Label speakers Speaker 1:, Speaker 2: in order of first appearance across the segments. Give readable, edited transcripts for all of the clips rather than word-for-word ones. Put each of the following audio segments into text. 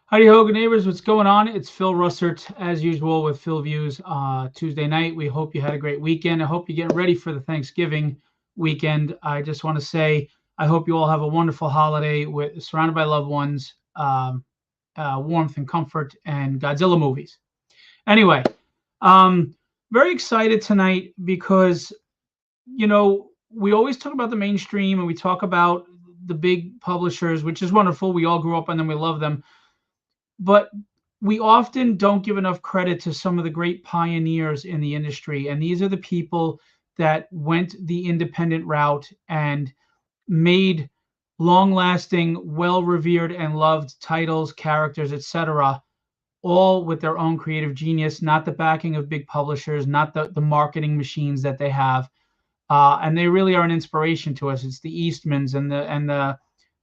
Speaker 1: Howdy ho, good neighbors. What's going on? It's Phil Russert, as usual, with Philviews Tuesday night. We hope you had a great weekend. I hope you're getting ready for the Thanksgiving weekend. I just want to say I hope you all have a wonderful holiday with surrounded by loved ones, warmth and comfort, and Godzilla movies. Anyway, um, very excited tonight because we always talk about the mainstream and we talk about the big publishers, which is wonderful. We all grew up on them, we love them, but we often don't give enough credit to some of the great pioneers in the industry. And these are the people that went the independent route and made long lasting, well revered, and loved titles, characters, etc., all with their own creative genius, not the backing of big publishers, not the marketing machines that they have. And they really are an inspiration to us. It's the Eastmans and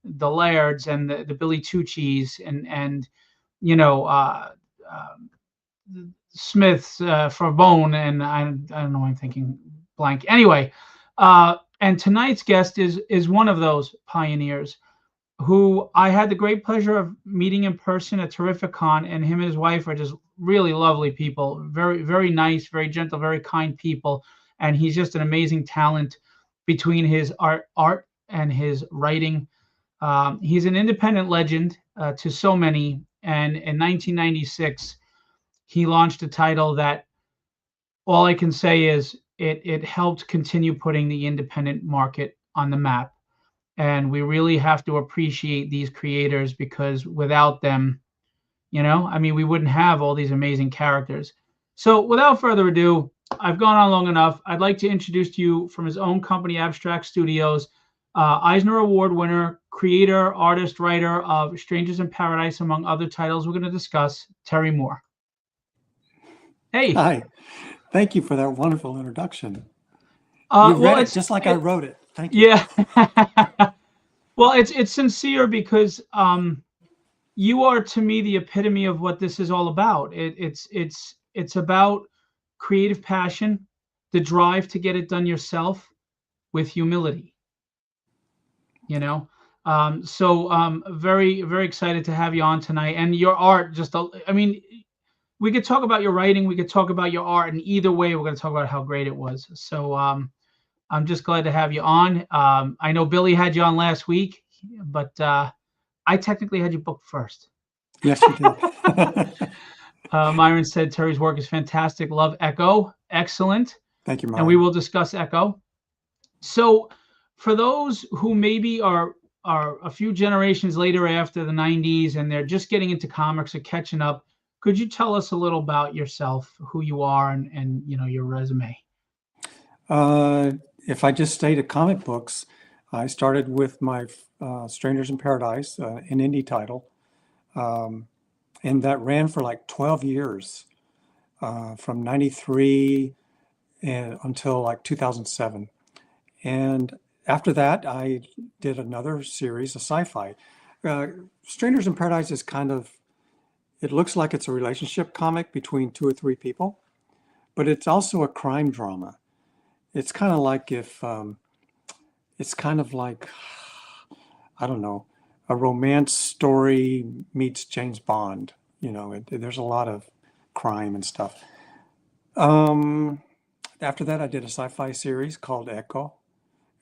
Speaker 1: the Lairds and the Billy Tucci's and you know, Smith's for Bone, and I don't know. I'm thinking blank. Anyway, and tonight's guest is one of those pioneers who I had the great pleasure of meeting in person at Terrific Con, and him and his wife are just really lovely people, very very nice, very gentle, very kind people, and he's just an amazing talent between his art and his writing. He's an independent legend to so many. And in 1996, he launched a title that all I can say is it helped continue putting the independent market on the map. And we really have to appreciate these creators because without them, I mean, we wouldn't have all these amazing characters. So without further ado, I've gone on long enough. I'd like to introduce to you from his own company, Abstract Studios, Eisner Award winner, creator, artist, writer of Strangers in Paradise, among other titles we're going to discuss, Terry Moore. Hey.
Speaker 2: Hi. Thank you for that wonderful introduction. You read it just like I wrote it. Thank you.
Speaker 1: Yeah. Well, it's sincere because you are to me the epitome of what this is all about. It's about creative passion, the drive to get it done yourself with humility. So very very excited to have you on tonight. And your art, I mean, we could talk about your writing, we could talk about your art, and either way we're going to talk about how great it was. So I'm just glad to have you on. I know Billy had you on last week, but I technically had you booked first.
Speaker 2: Yes, you did.
Speaker 1: Myron said Terry's work is fantastic. Love Echo. Excellent.
Speaker 2: Thank you, Myron.
Speaker 1: And we will discuss Echo. So for those who maybe are a few generations later after the 90s and they're just getting into comics or catching up, could you tell us a little about yourself, who you are, and your resume?
Speaker 2: If I just stay to comic books, I started with my Strangers in Paradise, an indie title, and that ran for like 12 years, from 93 until like 2007. And after that, I did another series, a sci-fi. Strangers in Paradise is it looks like it's a relationship comic between two or three people, but it's also a crime drama. It's kind of like I don't know, a romance story meets James Bond. There's a lot of crime and stuff. After that, I did a sci-fi series called Echo,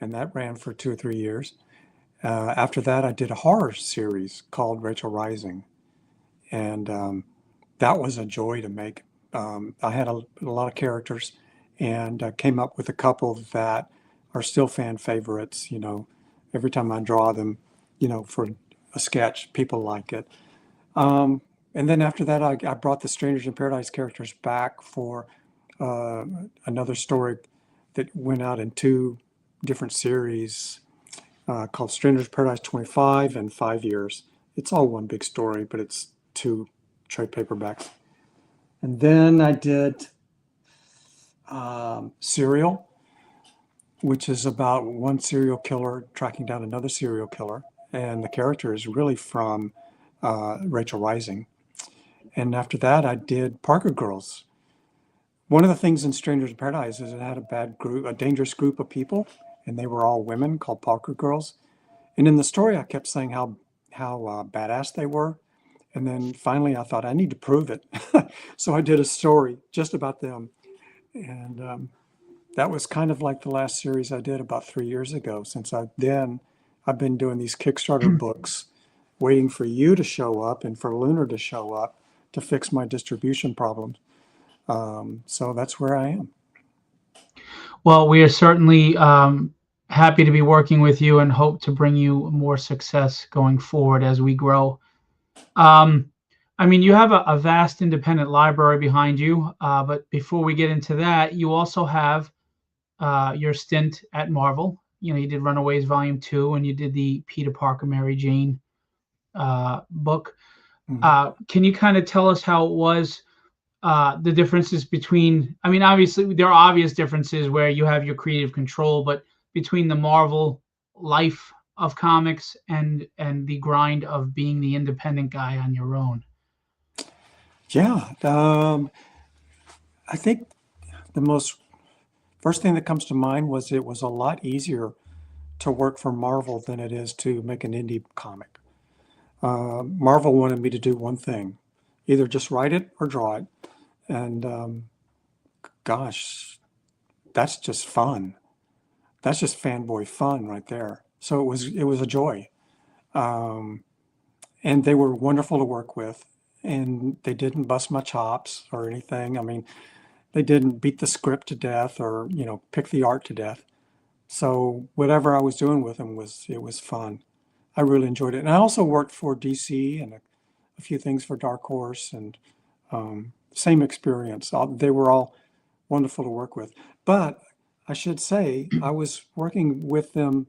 Speaker 2: and that ran for 2 or 3 years. After that, I did a horror series called Rachel Rising, and that was a joy to make. I had a lot of characters, and came up with a couple that are still fan favorites. Every time I draw them, for a sketch, people like it. And then after that, I brought the Strangers in Paradise characters back for another story that went out in 2 different series called Strangers in Paradise 25 and 5 Years. It's all one big story, but it's 2 trade paperbacks. And then I did Serial, which is about one serial killer tracking down another serial killer. And the character is really from Rachel Rising. And after that, I did Parker Girls. One of the things in Strangers in Paradise is it had a dangerous group of people, and they were all women called Parker Girls. And in the story, I kept saying how badass they were. And then finally I thought I need to prove it. So I did a story just about them. And that was kind of like the last series I did about 3 years ago. I've been doing these Kickstarter books, waiting for you to show up and for Lunar to show up to fix my distribution problems. So that's where I am.
Speaker 1: Well, we are certainly happy to be working with you and hope to bring you more success going forward as we grow. I mean, you have a vast independent library behind you, but before we get into that, you also have your stint at Marvel. You know, you did Runaways Volume 2, and you did the Peter Parker, Mary Jane book. Can you kind of tell us how it was, the differences between, I mean, obviously there are obvious differences where you have your creative control, but between the Marvel life of comics and the grind of being the independent guy on your own?
Speaker 2: Yeah. I think the first thing that comes to mind was it was a lot easier to work for Marvel than it is to make an indie comic. Marvel wanted me to do one thing, either just write it or draw it. And gosh, that's just fun. That's just fanboy fun right there. So it was a joy. And they were wonderful to work with, and they didn't bust my chops or anything. I mean, they didn't beat the script to death or, pick the art to death. So whatever I was doing with them it was fun. I really enjoyed it. And I also worked for DC and a few things for Dark Horse, and same experience. They were all wonderful to work with. But I should say, I was working with them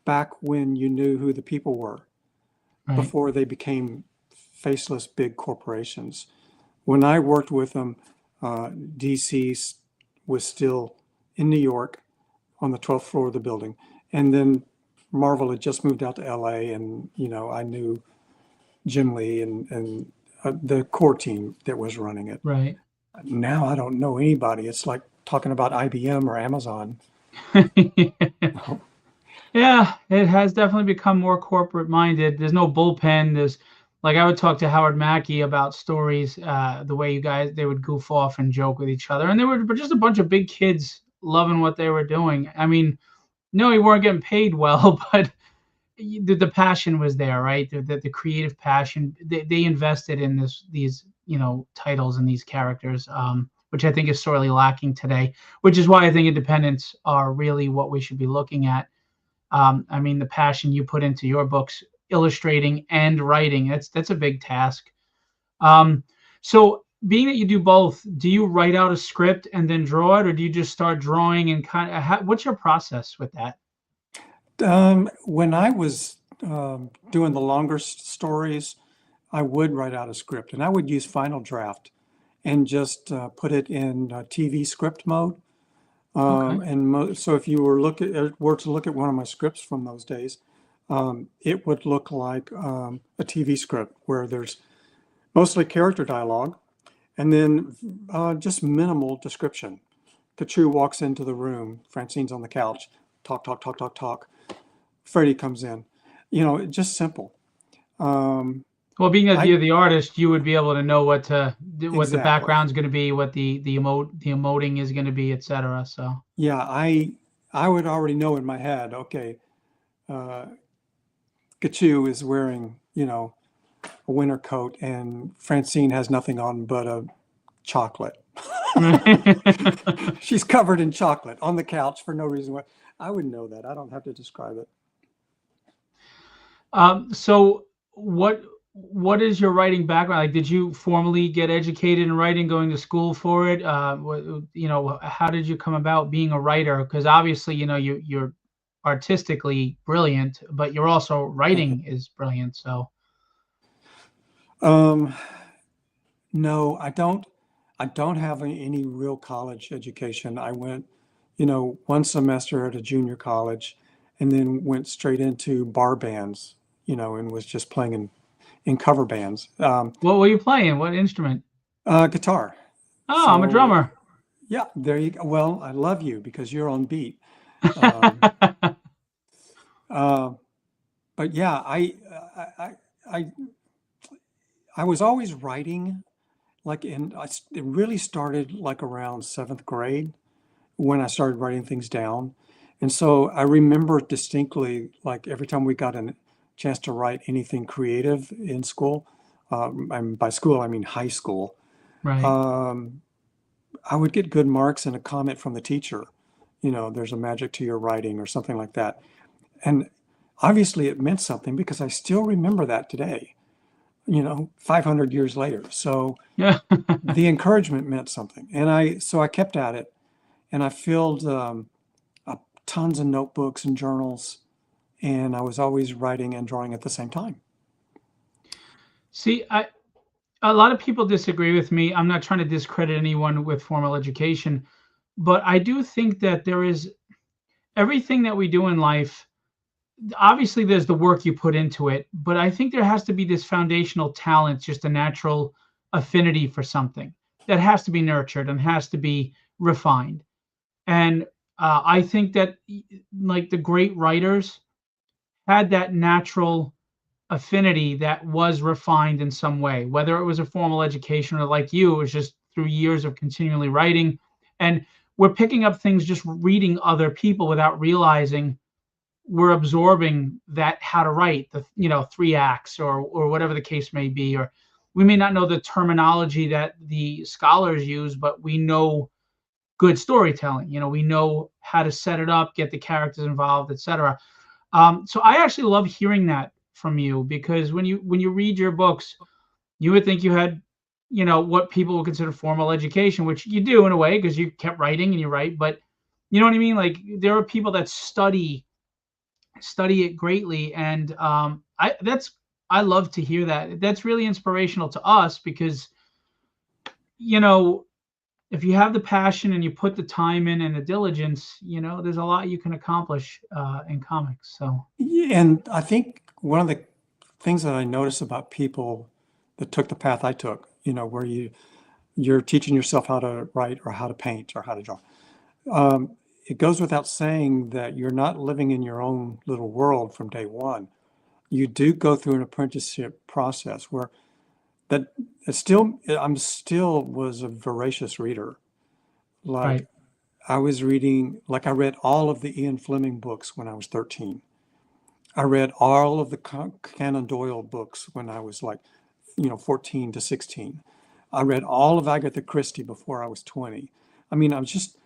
Speaker 2: back when you knew who the people were,
Speaker 1: Right.
Speaker 2: before they became faceless big corporations. When I worked with them, DC was still in New York on the 12th floor of the building. And then Marvel had just moved out to LA, and, I knew Jim Lee and the core team that was running it.
Speaker 1: Right.
Speaker 2: Now I don't know anybody. It's like talking about IBM or Amazon.
Speaker 1: Yeah, it has definitely become more corporate minded. There's no bullpen. There's, like, I would talk to Howard Mackey about stories, the way you guys, they would goof off and joke with each other. And they were just a bunch of big kids loving what they were doing. I mean, no, you weren't getting paid well, but the passion was there, right? The creative passion. They invested in these titles and these characters, which I think is sorely lacking today. Which is why I think independents are really what we should be looking at. I mean, the passion you put into your books, illustrating and writing, that's a big task. So being that you do both, do you write out a script and then draw it, or do you just start drawing and what's your process with that?
Speaker 2: When I was doing the longer stories, I would write out a script, and I would use Final Draft and just put it in TV script mode.
Speaker 1: Okay.
Speaker 2: So if you were to look at one of my scripts from those days, it would look like a TV script where there's mostly character dialogue and then just minimal description. Kachu walks into the room, Francine's on the couch, talk, talk, talk, talk, talk. Freddie comes in, just simple.
Speaker 1: Well, being that you're the artist, you would be able to know what the
Speaker 2: Exactly.
Speaker 1: background's going to be, what the emoting is going to be, etc. So
Speaker 2: Yeah, I would already know in my head, okay, Kachu is wearing, a winter coat, and Francine has nothing on but a chocolate. She's covered in chocolate on the couch for no reason. I would know that. I don't have to describe it.
Speaker 1: So what is your writing background? Like, did you formally get educated in writing, going to school for it? How did you come about being a writer? Because obviously, you're artistically brilliant, but you're also writing is brilliant. So,
Speaker 2: no, I don't have any real college education. I went, one semester at a junior college, and then went straight into bar bands, and was just playing in cover bands.
Speaker 1: what were you playing? What instrument?
Speaker 2: Guitar.
Speaker 1: Oh, I'm a drummer.
Speaker 2: Yeah, there you go. Well, I love you because you're on beat. But yeah, I was always writing, like it really started like around seventh grade when I started writing things down. And so I remember distinctly, like every time we got a chance to write anything creative in school, and by school I mean high school,
Speaker 1: Right.
Speaker 2: um, I would get good marks and a comment from the teacher. There's a magic to your writing or something like that. And obviously it meant something because I still remember that today, 500 years later. So
Speaker 1: Yeah.
Speaker 2: the encouragement meant something. And I kept at it, and I filled tons of notebooks and journals, and I was always writing and drawing at the same time.
Speaker 1: See, a lot of people disagree with me. I'm not trying to discredit anyone with formal education, but I do think that there is everything that we do in life. Obviously, there's the work you put into it, but I think there has to be this foundational talent, just a natural affinity for something that has to be nurtured and has to be refined. And I think that like the great writers had that natural affinity that was refined in some way, whether it was a formal education or like you, it was just through years of continually writing. And we're picking up things just reading other people without realizing we're absorbing that how to write the three acts or whatever the case may be, or we may not know the terminology that the scholars use, but we know good storytelling. We know how to set it up, get the characters involved, etc. So I actually love hearing that from you, because when you read your books, you would think you had, what people would consider formal education, which you do in a way because you kept writing and you write. But you know what I mean? Like there are people that study it greatly, and I love to hear that. That's really inspirational to us because you know if you have the passion and you put the time in and the diligence, there's a lot you can accomplish in comics. So
Speaker 2: Yeah, and I think one of the things that I notice about people that took the path I took, where you're teaching yourself how to write or how to paint or how to draw. It goes without saying that you're not living in your own little world from day one. You do go through an apprenticeship process where that I'm still was a voracious reader. Like
Speaker 1: right,
Speaker 2: I read all of the Ian Fleming books when I was 13. I read all of the Conan Doyle books when I was like, 14 to 16. I read all of Agatha Christie before I was 20. I mean, I just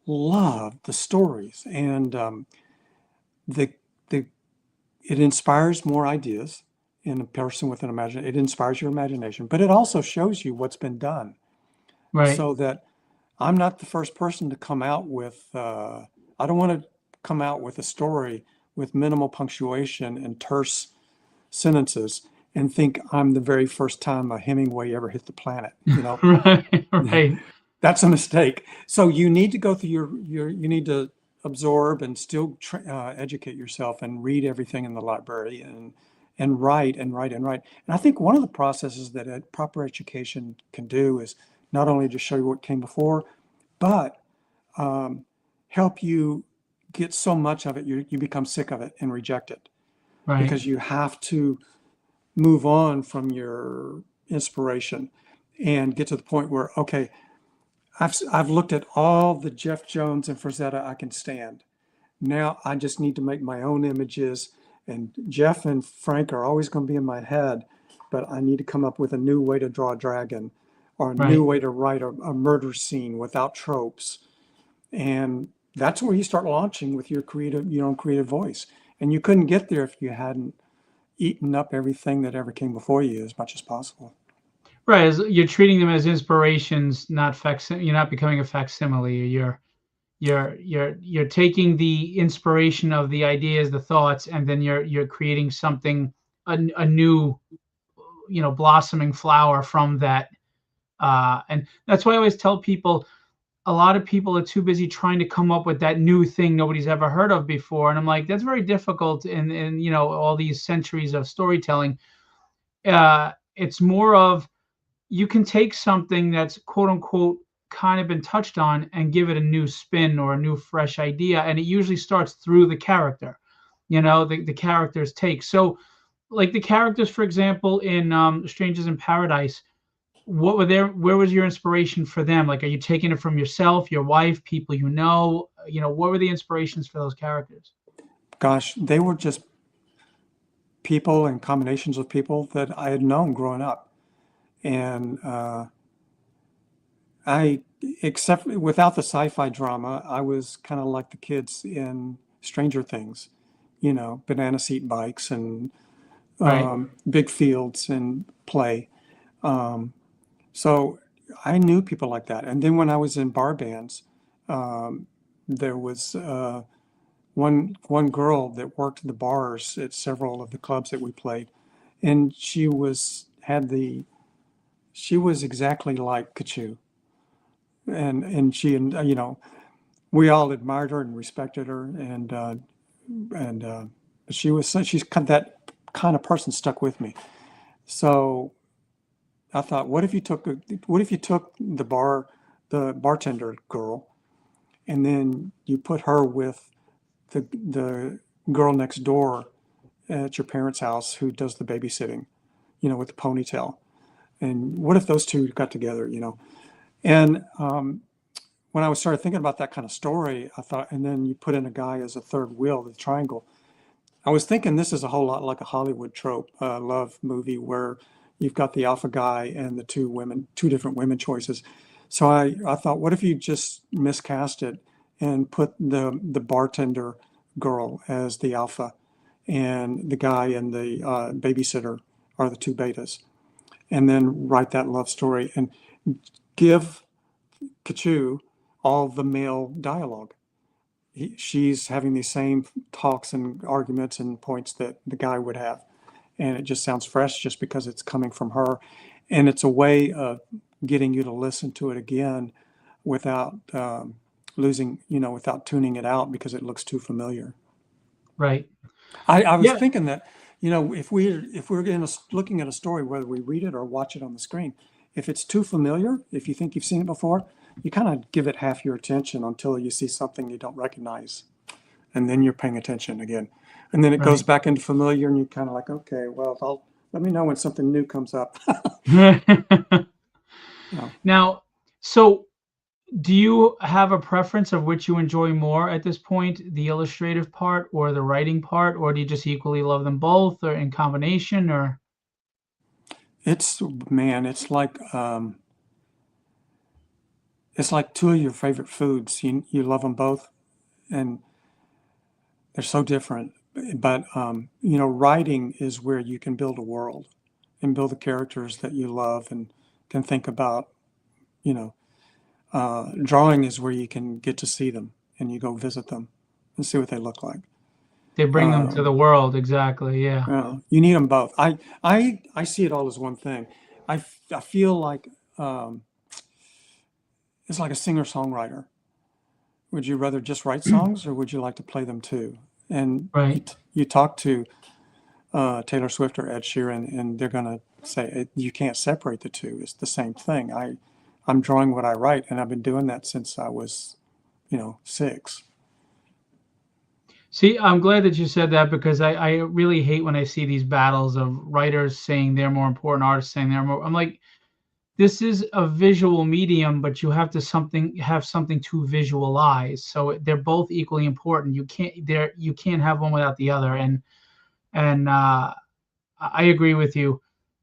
Speaker 2: loved the stories, and the the it inspires more ideas in a person with an imagination. It inspires your imagination, but it also shows you what's been done,
Speaker 1: right,
Speaker 2: so that I'm not the first person to come out with. I don't want to come out with a story with minimal punctuation and terse sentences and think I'm the very first time a Hemingway ever hit the planet.
Speaker 1: right, right,
Speaker 2: That's a mistake. So you need to go through you need to absorb and still educate yourself and read everything in the library and write and write and write. And I think one of the processes that a proper education can do is not only just show you what came before, but help you get so much of it you become sick of it and reject it,
Speaker 1: right,
Speaker 2: because you have to move on from your inspiration and get to the point where, okay, I've looked at all the Jeff Jones and Frazetta I can stand. Now I just need to make my own images, and Jeff and Frank are always going to be in my head, but I need to come up with a new way to draw a dragon or a new
Speaker 1: right.
Speaker 2: way to write a murder scene without tropes. And that's where you start launching with your own creative voice. And you couldn't get there if you hadn't eaten up everything that ever came before you as much as possible.
Speaker 1: Right, as you're treating them as inspirations, not you're not becoming a facsimile. You're taking the inspiration of the ideas, the thoughts, and then you're creating something, a new, blossoming flower from that. And that's why I always tell people, a lot of people are too busy trying to come up with that new thing nobody's ever heard of before. And I'm like, that's very difficult in all these centuries of storytelling. It's more of, you can take something that's quote unquote kind of been touched on and give it a new spin or a new fresh idea. And it usually starts through the character, the character's take. So like the characters, for example, in Strangers in Paradise, what were there? Where was your inspiration for them? Like, are you taking it from yourself, your wife, people you know? What were the inspirations for those characters?
Speaker 2: Gosh, they were just people and combinations of people that I had known growing up. And I, except without the sci-fi drama, I was kind of like the kids in Stranger Things, banana seat bikes and
Speaker 1: Right.
Speaker 2: big fields and play. So I knew people like that. And then when I was in bar bands, there was one girl that worked the bars at several of the clubs that we played, and she was exactly like Kachu, and she and we all admired her and respected her, and she's kind of that kind of person stuck with me. So I thought, what if you took the bartender girl, and then you put her with the girl next door at your parents' house who does the babysitting, with the ponytail. And what if those two got together? And when I started thinking about that kind of story, I thought, and then you put in a guy as a third wheel, the triangle. I was thinking this is a whole lot like a Hollywood trope, love movie where you've got the alpha guy and the two different women choices. So I thought, what if you just miscast it and put the bartender girl as the alpha and the guy and the babysitter are the two betas, and then write that love story and give Kachu all the male dialogue. She's having these same talks and arguments and points that the guy would have. And it just sounds fresh just because it's coming from her. And it's a way of getting you to listen to it again without without tuning it out because it looks too familiar.
Speaker 1: Right.
Speaker 2: I was
Speaker 1: Yeah.
Speaker 2: thinking that, if we're looking at a story, whether we read it or watch it on the screen, if it's too familiar, if you think you've seen it before, you kind of give it half your attention until you see something you don't recognize, and then you're paying attention again, and then it goes
Speaker 1: Right.
Speaker 2: back into familiar, and you're kind of like, okay, well, let me know when something new comes up. Yeah.
Speaker 1: Now, so do you have a preference of which you enjoy more at this point, the illustrative part or the writing part, or do you just equally love them both, or in combination, or?
Speaker 2: It's man, it's like two of your favorite foods. You love them both, and they're so different. But writing is where you can build a world and build the characters that you love and can think about. You know, Drawing is where you can get to see them and you go visit them and see what they look like.
Speaker 1: They bring them to
Speaker 2: Um,
Speaker 1: the world, exactly, yeah.
Speaker 2: you need them both. I see it all as one thing. I feel like um, it's like a singer-songwriter. Would you rather just write songs or would you like to play them too? And
Speaker 1: Right.
Speaker 2: you talk to Taylor Swift or Ed Sheeran, and they're going to say you can't separate the two. It's the same thing. I'm drawing what I write, and I've been doing that since I was, 6.
Speaker 1: See, I'm glad that you said that because I really hate when I see these battles of writers saying they're more important, artists saying they're more. I'm like, this is a visual medium, but you have something to visualize. So they're both equally important. You can't have one without the other. And I agree with you.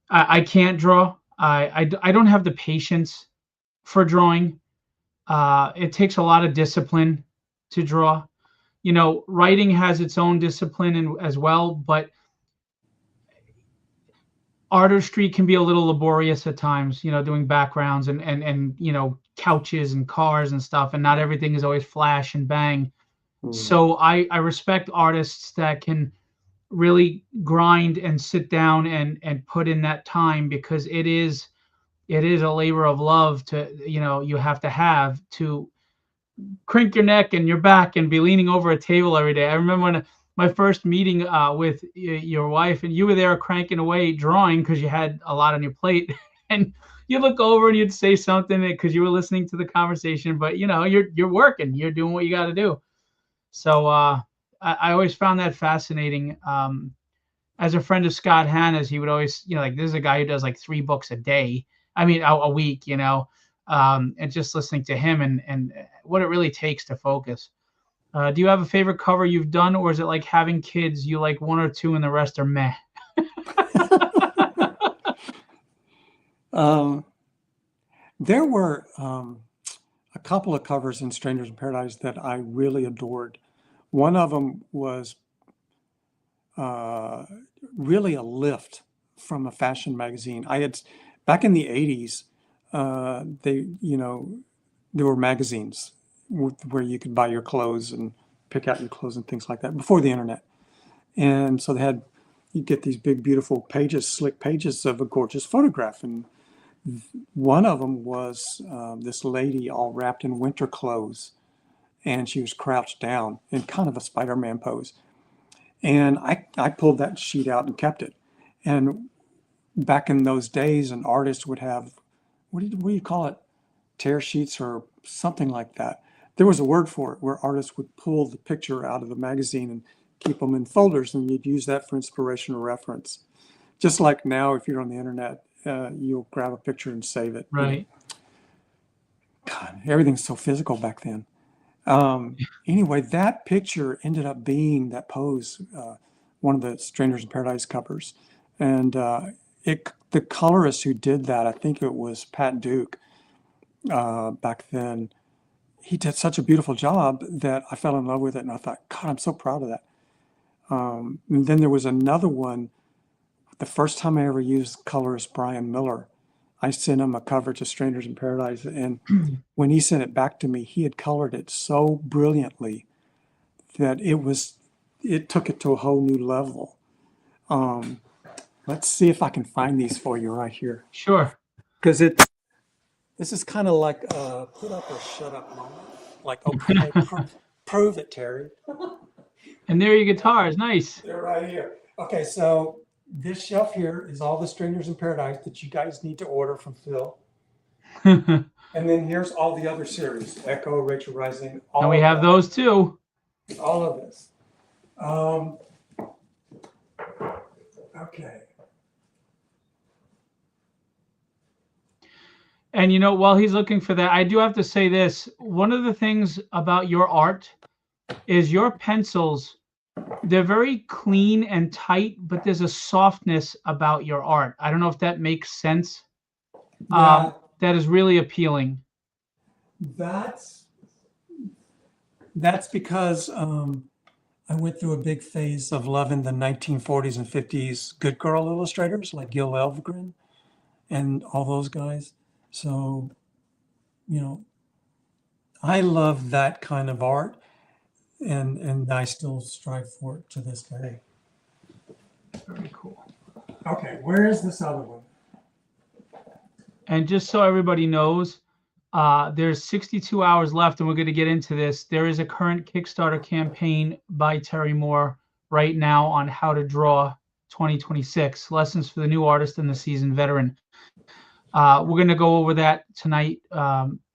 Speaker 1: I can't draw. I don't have the patience for drawing. It takes a lot of discipline to draw. Writing has its own discipline as well, but artistry can be a little laborious at times, doing backgrounds and couches and cars and stuff, and not everything is always flash and bang.
Speaker 2: Mm.
Speaker 1: So I respect artists that can really grind and sit down and put in that time, because it is a labor of love you have to crank your neck and your back and be leaning over a table every day. I remember when my first meeting with your wife, and you were there cranking away drawing because you had a lot on your plate, and you look over and you'd say something because you were listening to the conversation, but you're working, you're doing what you got to do. So I always found that fascinating. as a friend of Scott Hanna's, he would always, like, this is a guy who does like 3 books a day. I mean, a week, and just listening to him and what it really takes to focus. Do you have a favorite cover you've done, or is it like having kids? You like one or two and the rest are meh?
Speaker 2: There were a couple of covers in Strangers in Paradise that I really adored. One of them was really a lift from a fashion magazine. Back in the 80s, there were magazines where you could buy your clothes and pick out your clothes and things like that before the internet. And so you get these big, beautiful pages, slick pages of a gorgeous photograph. And one of them was this lady all wrapped in winter clothes, and she was crouched down in kind of a Spider-Man pose. And I pulled that sheet out and kept it. And back in those days, an artist would have, what do you call it? Tear sheets or something like that. There was a word for it, where artists would pull the picture out of the magazine and keep them in folders, and you'd use that for inspiration or reference. Just like now, if you're on the internet, you'll grab a picture and save it.
Speaker 1: Right.
Speaker 2: God, everything's so physical back then. Anyway, that picture ended up being that pose, one of the Strangers in Paradise covers. And the colorist who did that, I think it was Pat Duke, back then, he did such a beautiful job that I fell in love with it. And I thought, God, I'm so proud of that. And then there was another one. The first time I ever used colorist Brian Miller, I sent him a cover to Strangers in Paradise. And when he sent it back to me, he had colored it so brilliantly that it took it to a whole new level. Let's see if I can find these for you right here.
Speaker 1: Sure.
Speaker 2: Because this is kind of like a put up or shut up moment. Like, okay, prove it, Terry.
Speaker 1: And there are your guitars. Nice.
Speaker 2: They're right here. Okay, so this shelf here is all the Strangers in Paradise that you guys need to order from Phil. And then here's all the other series, Echo, Rachel Rising.
Speaker 1: And we have those too.
Speaker 2: All of this. Okay.
Speaker 1: And while he's looking for that, I do have to say this. One of the things about your art is your pencils, they're very clean and tight, but there's a softness about your art. I don't know if that makes sense.
Speaker 2: Yeah.
Speaker 1: That is really appealing.
Speaker 2: That's because I went through a big phase of loving the 1940s and 50s good girl illustrators like Gil Elvgren and all those guys. So, I love that kind of art, and I still strive for it to this day.
Speaker 1: Very cool.
Speaker 2: Okay, where is this other one?
Speaker 1: And just so everybody knows, there's 62 hours left, and we're going to get into this. There is a current Kickstarter campaign by Terry Moore right now on how to draw 2026, lessons for the new artist and the seasoned veteran. We're going to go over that tonight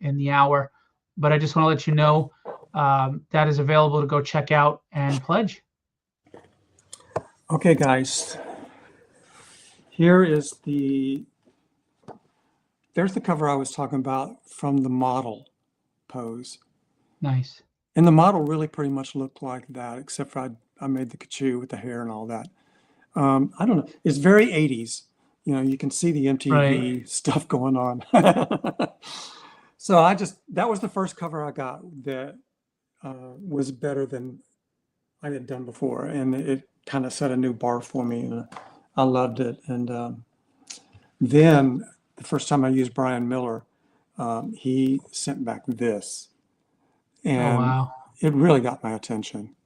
Speaker 1: in the hour, but I just want to let you know that is available to go check out and pledge.
Speaker 2: Okay, guys. Here is there's the cover I was talking about from the model pose.
Speaker 1: Nice.
Speaker 2: And the model really pretty much looked like that, except for I made the kachoo with the hair and all that. I don't know. It's very 80s. You can see the MTV stuff going on. So that was the first cover I got that was better than I had done before. And it kind of set a new bar for me. And I loved it. And then the first time I used Brian Miller, he sent back this. And
Speaker 1: wow.
Speaker 2: It really got my attention.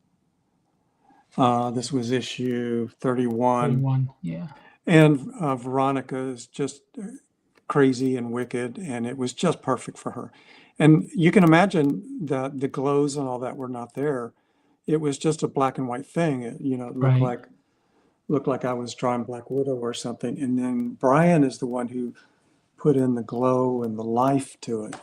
Speaker 2: This was issue 31.
Speaker 1: 31, yeah.
Speaker 2: And Veronica is just crazy and wicked, and it was just perfect for her. And you can imagine that the glows and all that were not there. It was just a black and white thing. It looked like I was drawing Black Widow or something. And then Brian is the one who put in the glow and the life to it.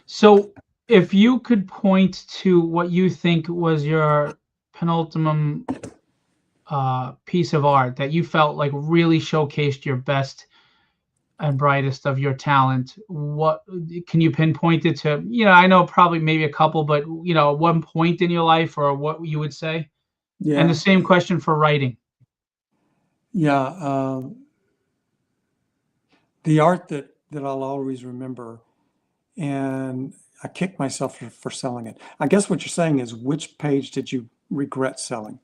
Speaker 1: So if you could point to what you think was your penultimate piece of art that you felt like really showcased your best and brightest of your talent? What can you pinpoint it to? I know probably maybe a couple, but one point in your life or what you would say. And the
Speaker 2: Yeah,
Speaker 1: same question for writing.
Speaker 2: yeah. The art that I'll always remember, and I kicked myself for selling it. I guess what you're saying is, which page did you regret selling?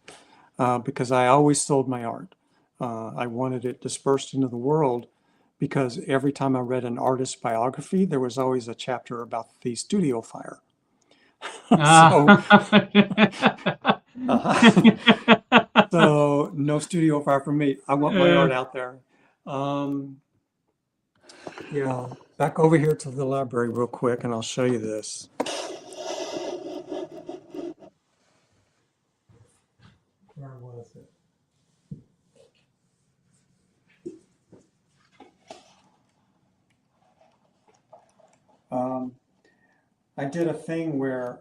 Speaker 2: Because I always sold my art. I wanted it dispersed into the world because every time I read an artist's biography, there was always a chapter about the studio fire. So, so no studio fire for me. I want my art out there. Um, yeah, back over here to the library real quick, and I'll show you this. Where was it? I did a thing where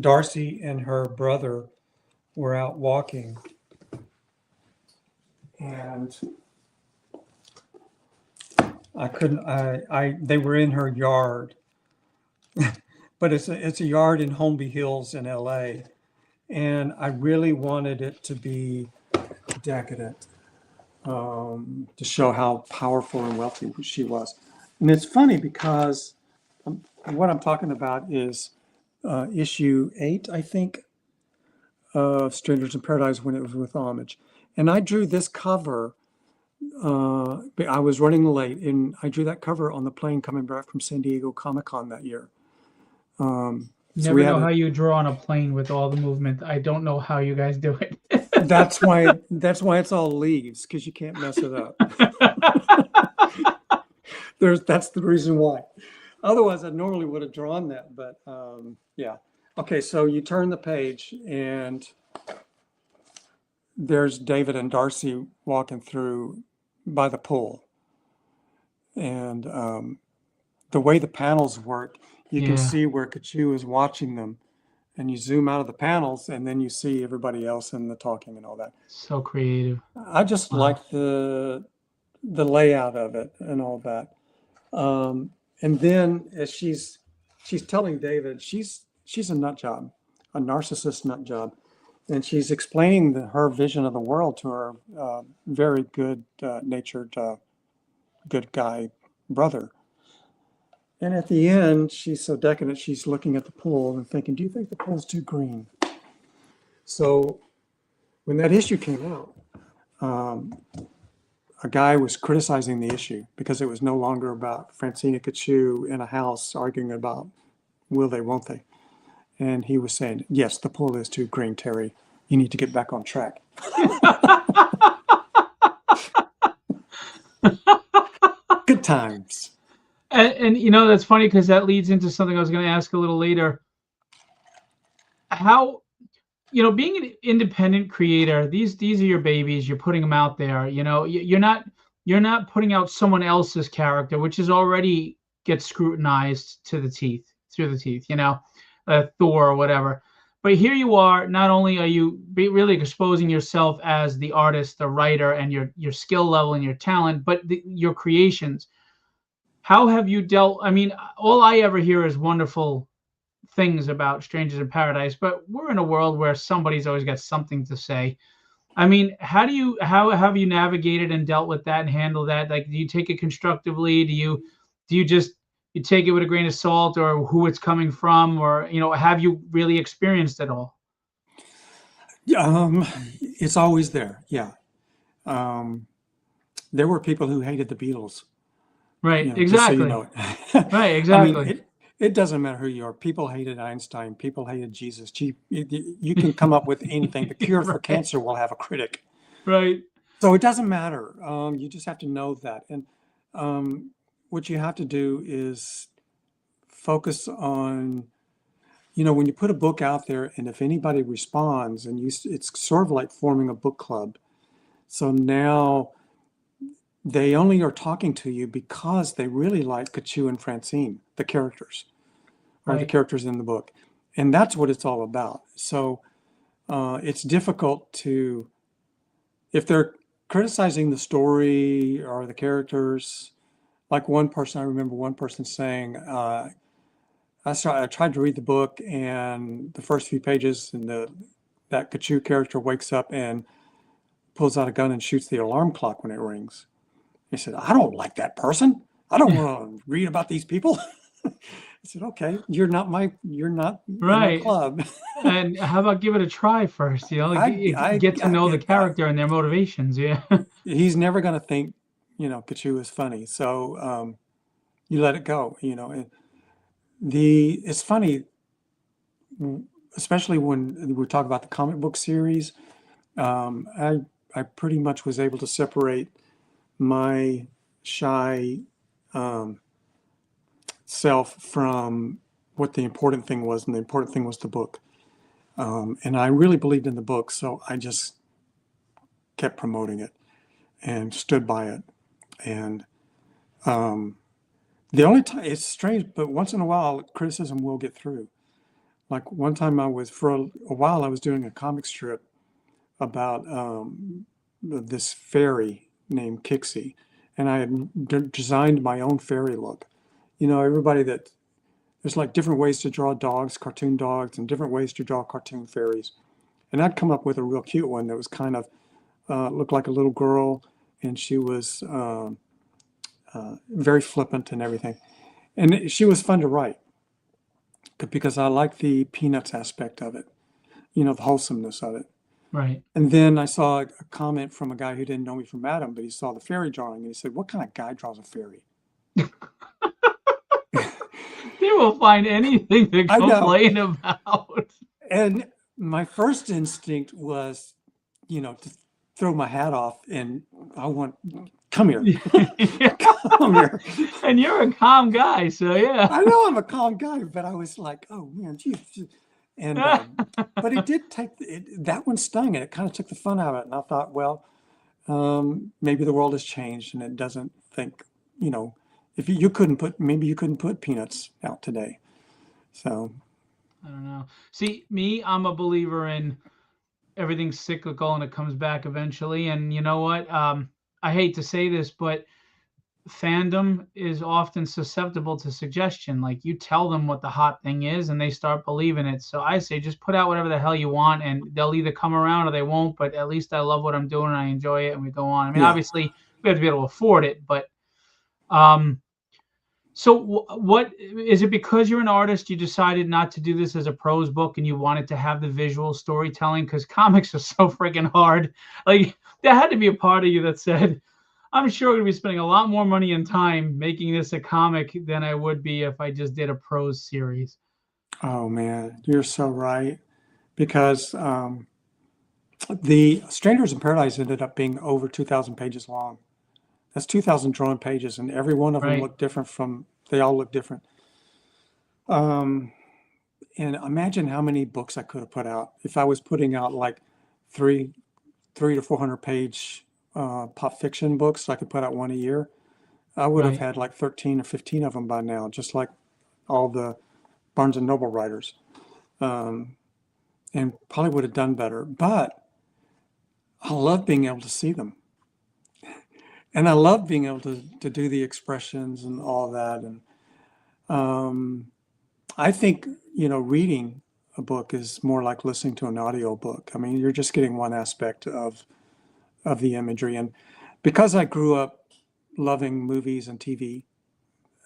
Speaker 2: Darcy and her brother were out walking, and I couldn't. They were in her yard, but it's a yard in Holmby Hills in L.A., and I really wanted it to be decadent, to show how powerful and wealthy she was. And it's funny because what I'm talking about is issue 8, I think, of Strangers in Paradise when it was with Homage. And I drew this cover. I was running late, and I drew that cover on the plane coming back from San Diego Comic-Con that year. So
Speaker 1: Never
Speaker 2: we
Speaker 1: know
Speaker 2: had
Speaker 1: how you draw on a plane with all the movement. I don't know how you guys do it.
Speaker 2: that's why it's all leaves, because you can't mess it up. That's the reason why. Otherwise, I normally would have drawn that, but yeah. Okay, so you turn the page, and there's David and Darcy walking through by the pool. And the way the panels work, you can
Speaker 1: Yeah,
Speaker 2: see where Kachu is watching them, and you zoom out of the panels, and then you see everybody else and the talking and all that.
Speaker 1: so creative.
Speaker 2: I just
Speaker 1: Wow.
Speaker 2: like the layout of it and all that. And then as she's telling David, she's a nut job, a narcissist nut job, and she's explaining her vision of the world to her very good natured, good guy brother. And at the end, she's so decadent, she's looking at the pool and thinking, do you think the pool's too green? So when that issue came out, a guy was criticizing the issue because it was no longer about Francine and Kachu in a house arguing about will they, won't they? And he was saying, yes, the pool is too green, Terry. You need to get back on track. Good times.
Speaker 1: And that's funny because that leads into something I was going to ask a little later. How, being an independent creator, these are your babies. You're putting them out there. You're not putting out someone else's character, which is already gets scrutinized through the teeth. Thor or whatever. But here you are. Not only are you really exposing yourself as the artist, the writer, and your skill level and your talent, but your creations. How have you dealt? I mean, all I ever hear is wonderful things about Strangers in Paradise, but we're in a world where somebody's always got something to say. I mean, how have you navigated and dealt with that and handled that? Like, do you take it constructively? Do you just you take it with a grain of salt, or who it's coming from, or have you really experienced it all?
Speaker 2: It's always there. Yeah. There were people who hated the Beatles.
Speaker 1: Right.
Speaker 2: Just so you
Speaker 1: Exactly.
Speaker 2: know it.
Speaker 1: Right.
Speaker 2: I mean,
Speaker 1: Exactly.
Speaker 2: it doesn't matter who you are. People hated Einstein. People hated Jesus. You can come up with anything. The cure for
Speaker 1: Right.
Speaker 2: cancer will have a critic.
Speaker 1: Right.
Speaker 2: So it doesn't matter. You just have to know that. And what you have to do is focus on, when you put a book out there, and if anybody responds, and it's sort of like forming a book club. So now they only are talking to you because they really like Kachu and Francine, the characters, or the
Speaker 1: Right.
Speaker 2: characters in the book. And that's what it's all about. So it's difficult to, if they're criticizing the story or the characters, like one person, I remember one person saying, I tried to read the book, and the first few pages, and that Kachu character wakes up and pulls out a gun and shoots the alarm clock when it rings. He said, I don't like that person. I don't want to read about these people. I said, okay, you're not in our
Speaker 1: Right.
Speaker 2: club.
Speaker 1: And how about give it a try first? Get to
Speaker 2: I
Speaker 1: know the
Speaker 2: get that.
Speaker 1: character and their motivations. Yeah.
Speaker 2: He's never going to think, Kachu is funny. So you let it go, And it's funny, especially when we talk about the comic book series. I pretty much was able to separate my shy self from what the important thing was, and the important thing was the book. And I really believed in the book, so I just kept promoting it and stood by it. And the only time, it's strange, but once in a while, criticism will get through. Like one time for a while, I was doing a comic strip about this fairy named Kixie, and I had designed my own fairy look. There's like different ways to draw dogs, cartoon dogs, and different ways to draw cartoon fairies. And I'd come up with a real cute one that was kind of looked like a little girl, and she was very flippant and everything. And she was fun to write because I like the Peanuts aspect of it, the wholesomeness of it.
Speaker 1: Right.
Speaker 2: And then I saw a comment from a guy who didn't know me from Adam, but he saw the fairy drawing, and he said, what kind of guy draws a fairy?
Speaker 1: They will find anything to complain about.
Speaker 2: And my first instinct was, to throw my hat off, and come here. Come here.
Speaker 1: And you're a calm guy, so yeah.
Speaker 2: I know I'm a calm guy, but I was like, oh man, geez. And but it did that one stung, and it kind of took the fun out of it. And I thought, well, maybe the world has changed, and it doesn't think, if you couldn't put Peanuts out today. So
Speaker 1: I don't know. See, I'm a believer in everything's cyclical and it comes back eventually. And you know what? I hate to say this, but fandom is often susceptible to suggestion. Like you tell them what the hot thing is and they start believing it. So I say just put out whatever the hell you want and they'll either come around or they won't, but at least I love what I'm doing and I enjoy it and we go on. I mean, obviously we have to be able to afford it, but so what is it, because you're an artist you decided not to do this as a prose book and you wanted to have the visual storytelling? Because comics are so freaking hard. Like there had to be a part of you that said, I'm sure I'm going to be spending a lot more money and time making this a comic than I would be if I just did a prose series.
Speaker 2: Oh man, you're so right. Because the Strangers in Paradise ended up being over 2,000 pages long. That's 2,000 drawn pages, and every one of them looked different they all look different. And imagine how many books I could have put out if I was putting out like 300 to 400 page pop fiction books. I could put out one a year. I would have had like 13 or 15 of them by now, just like all the Barnes and Noble writers, and probably would have done better. But I love being able to see them. And I love being able to do the expressions and all that. And I think, reading a book is more like listening to an audio book. I mean, you're just getting one aspect of the imagery. And because I grew up loving movies and TV,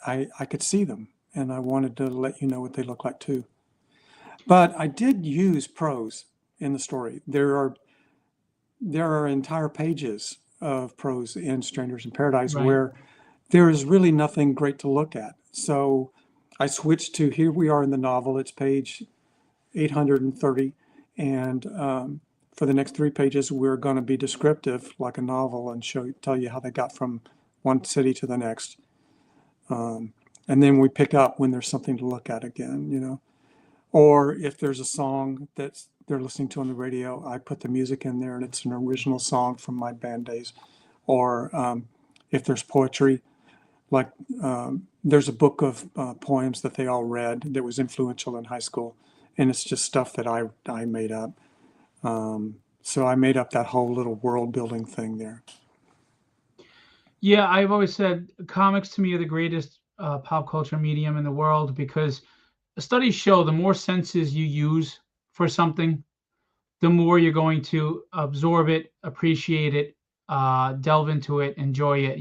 Speaker 2: I could see them. And I wanted to let you know what they look like too. But I did use prose in the story. There are entire pages of prose in Strangers in Paradise where there is really nothing great to look at. So I switched to, here we are in the novel, it's page 830. And for the next 3 pages, we're going to be descriptive like a novel and tell you how they got from one city to the next. And then we pick up when there's something to look at again, Or if there's a song that's they're listening to on the radio, I put the music in there and it's an original song from my band days. Or if there's poetry, like there's a book of poems that they all read that was influential in high school, and it's just stuff that I made up. So I made up that whole little world building thing there.
Speaker 1: Yeah, I've always said comics to me are the greatest pop culture medium in the world because studies show the more senses you use for something, the more you're going to absorb it, appreciate it, delve into it, enjoy it,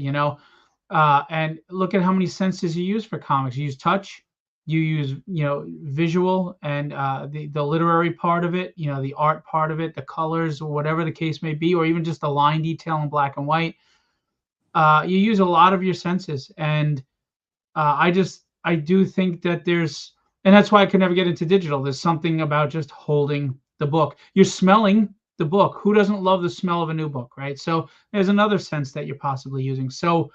Speaker 1: and look at how many senses you use for comics. You use touch, you use, visual and the literary part of it, the art part of it, the colors, or whatever the case may be, or even just the line detail in black and white. You use a lot of your senses, and I do think that and that's why I could never get into digital. There's something about just holding the book. You're smelling the book. Who doesn't love the smell of a new book, right? So there's another sense that you're possibly using. So,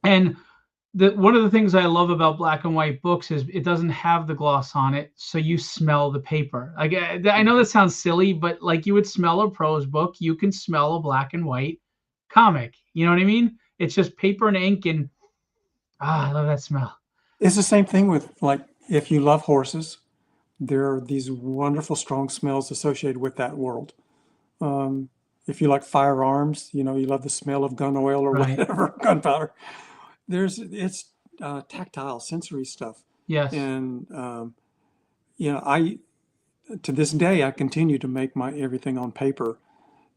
Speaker 1: and one of the things I love about black and white books is it doesn't have the gloss on it, so you smell the paper. Like I know that sounds silly, but like you would smell a prose book, you can smell a black and white comic. You know what I mean? It's just paper and ink, and I love that smell.
Speaker 2: It's the same thing with, like, if you love horses, there are these wonderful strong smells associated with that world. If you like firearms, you love the smell of gun oil or
Speaker 1: Right.
Speaker 2: whatever, gunpowder. It's tactile, sensory stuff.
Speaker 1: Yes.
Speaker 2: And I to this day I continue to make my everything on paper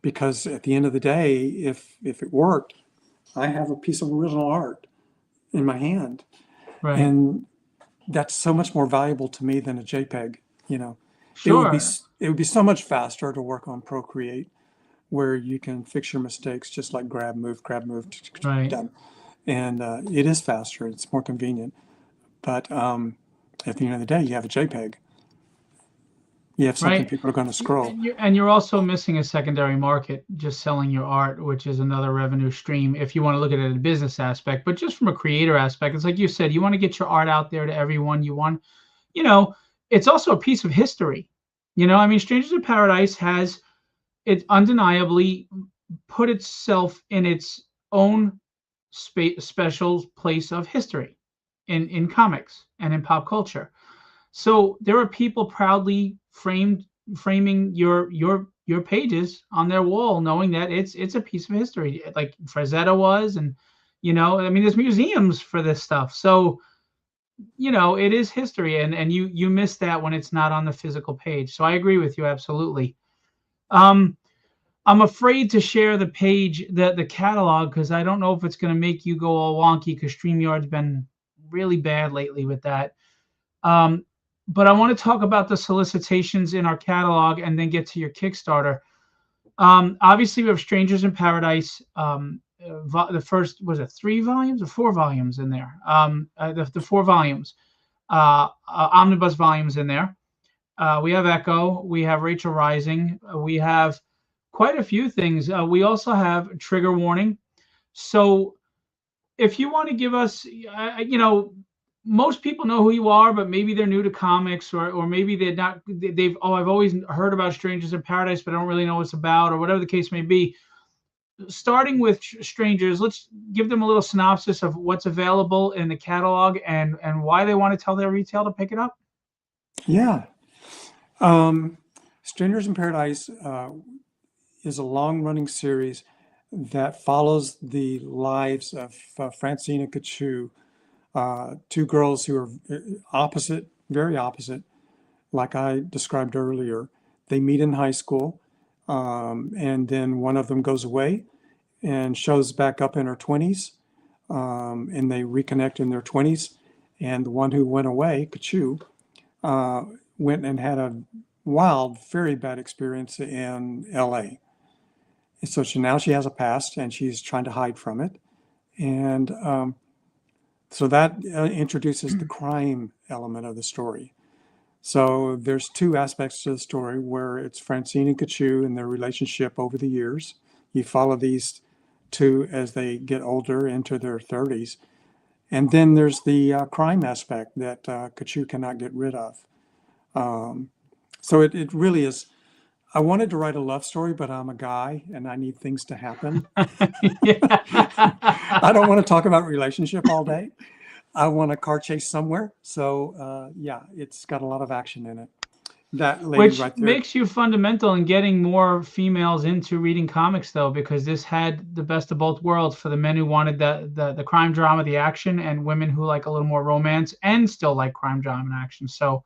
Speaker 2: because at the end of the day, if it worked, I have a piece of original art in my hand,
Speaker 1: Right.
Speaker 2: and that's so much more valuable to me than a JPEG.
Speaker 1: Sure.
Speaker 2: It would be so much faster to work on Procreate, where you can fix your mistakes just like grab, move,
Speaker 1: Right.
Speaker 2: done. And it is faster. It's more convenient. But at the end of the day, you have a JPEG. You have something
Speaker 1: Right.
Speaker 2: people are going to scroll.
Speaker 1: And you're also missing a secondary market, just selling your art, which is another revenue stream if you want to look at it in a business aspect. But just from a creator aspect, it's like you said, you want to get your art out there to everyone. It's also a piece of history. I mean, Strangers in Paradise has it undeniably put itself in its own special place of history in comics and in pop culture. So there are people proudly framing your pages on their wall, knowing that it's a piece of history, like Frazetta was, and I mean, there's museums for this stuff. So it is history, and you miss that when it's not on the physical page. So I agree with you absolutely. I'm afraid to share the page, the catalog, because I don't know if it's going to make you go all wonky, because StreamYard's been really bad lately with that. But I want to talk about the solicitations in our catalog and then get to your Kickstarter. Obviously, we have Strangers in Paradise. The first, was it 3 volumes or 4 volumes in there? The 4 volumes, omnibus volumes in there. We have Echo. We have Rachel Rising. We have quite a few things. We also have Trigger Warning. So if you want to give us, most people know who you are, but maybe they're new to comics, or maybe they're not. I've always heard about Strangers in Paradise, but I don't really know what it's about, or whatever the case may be. Starting with Strangers, let's give them a little synopsis of what's available in the catalog and why they want to tell their retail to pick it up.
Speaker 2: Yeah. Strangers in Paradise is a long-running series that follows the lives of Francine and Kachu, 2 girls who are opposite, very opposite, like I described earlier. They meet in high school, and then one of them goes away and shows back up in her 20s, and they reconnect in their 20s. And the one who went away, Kachu, went and had a wild, very bad experience in LA. So now she has a past and she's trying to hide from it. And so that introduces the crime element of the story. So there's 2 aspects to the story where it's Francine and Kachu and their relationship over the years. You follow these 2 as they get older into their 30s. And then there's the crime aspect that Kachu cannot get rid of. So it really is. I wanted to write a love story, but I'm a guy and I need things to happen. I don't want to talk about relationship all day. I want a car chase somewhere. So yeah, it's got a lot of action in it. That lady
Speaker 1: Which
Speaker 2: right there.
Speaker 1: makes you fundamental in getting more females into reading comics, though, because this had the best of both worlds for the men who wanted the crime drama, the action, and women who like a little more romance and still like crime drama and action. So,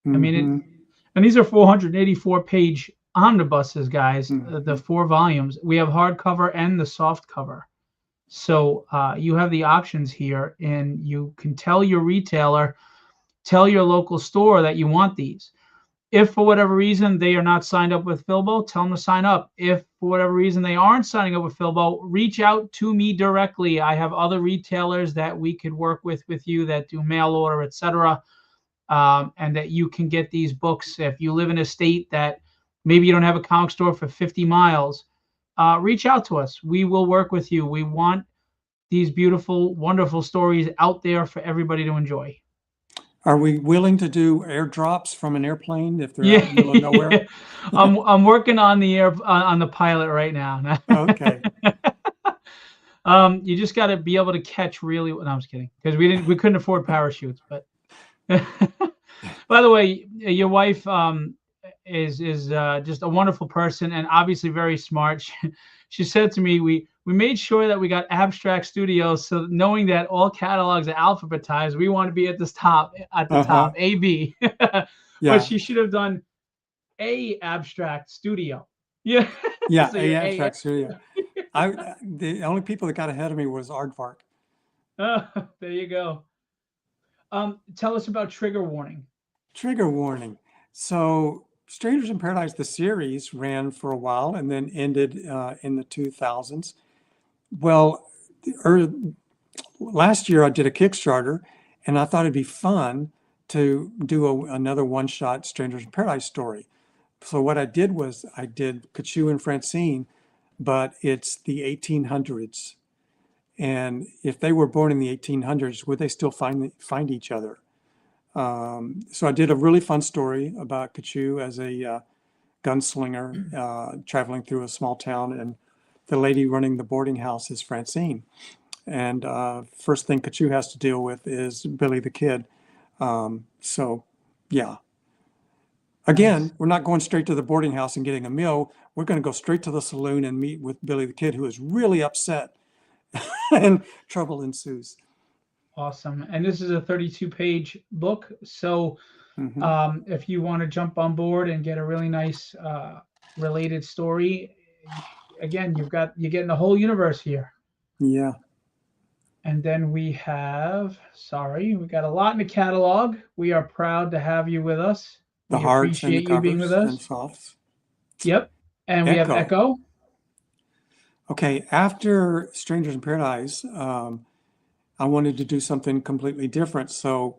Speaker 1: I mean,
Speaker 2: Mm-hmm.
Speaker 1: and these are 484-page omnibuses, guys. The
Speaker 2: Mm-hmm.
Speaker 1: 4 volumes. We have hardcover and the soft cover. So you have the options here, and you can tell your retailer, tell your local store that you want these. If for whatever reason they are not signed up with Philbo, tell them to sign up. If for whatever reason they aren't signing up with Philbo, reach out to me directly. I have other retailers that we could work with you that do mail order, etc., and that you can get these books. If you live in a state that maybe you don't have a comic store for 50 miles, reach out to us. We will work with you. We want these beautiful, wonderful stories out there for everybody to enjoy.
Speaker 2: Are we willing to do airdrops from an airplane if they're out
Speaker 1: Yeah,
Speaker 2: in the middle of nowhere?
Speaker 1: I'm working on the air on the pilot right now.
Speaker 2: Okay.
Speaker 1: You just got to be able to catch really. No, I'm just kidding, because we couldn't afford parachutes. But by the way, your wife is just a wonderful person and obviously very smart. She said to me, we made sure that we got Abstract Studios, so knowing that all catalogs are alphabetized, we want to be at the top,
Speaker 2: Uh-huh.
Speaker 1: A B. But
Speaker 2: Yeah.
Speaker 1: she should have done a Abstract Studio. Yeah.
Speaker 2: Yeah.
Speaker 1: So
Speaker 2: A
Speaker 1: you're A.
Speaker 2: abstract studio. The only people that got ahead of me was Aardvark.
Speaker 1: There you go. Tell us about Trigger Warning.
Speaker 2: Trigger warning. So, Strangers in Paradise, the series ran for a while and then ended in the 2000s. Well, last year I did a Kickstarter and I thought it'd be fun to do another one-shot Strangers in Paradise story. So what I did was I did Kachu and Francine, but it's the 1800s. And if they were born in the 1800s, would they still find each other? So I did a really fun story about Kachu as a gunslinger traveling through a small town, and the lady running the boarding house is Francine. And first thing Kachu has to deal with is Billy the Kid. So, yeah. Again,
Speaker 1: Nice.
Speaker 2: we're not going straight to the boarding house and getting a meal. We're going to go straight to the saloon and meet with Billy the Kid, who is really upset, and trouble ensues.
Speaker 1: Awesome. And this is a 32-page book. So
Speaker 2: Hmm.
Speaker 1: if you want to jump on board and get a really nice related story, again, you're getting the whole universe here.
Speaker 2: Yeah.
Speaker 1: And then we got a lot in the catalog. We are proud to have you with us.
Speaker 2: The
Speaker 1: We
Speaker 2: hearts and the
Speaker 1: appreciate you being with
Speaker 2: covers and
Speaker 1: us.
Speaker 2: softs.
Speaker 1: Yep. And we have
Speaker 2: Echo.
Speaker 1: Echo.
Speaker 2: Okay, after Strangers in Paradise, I wanted to do something completely different. So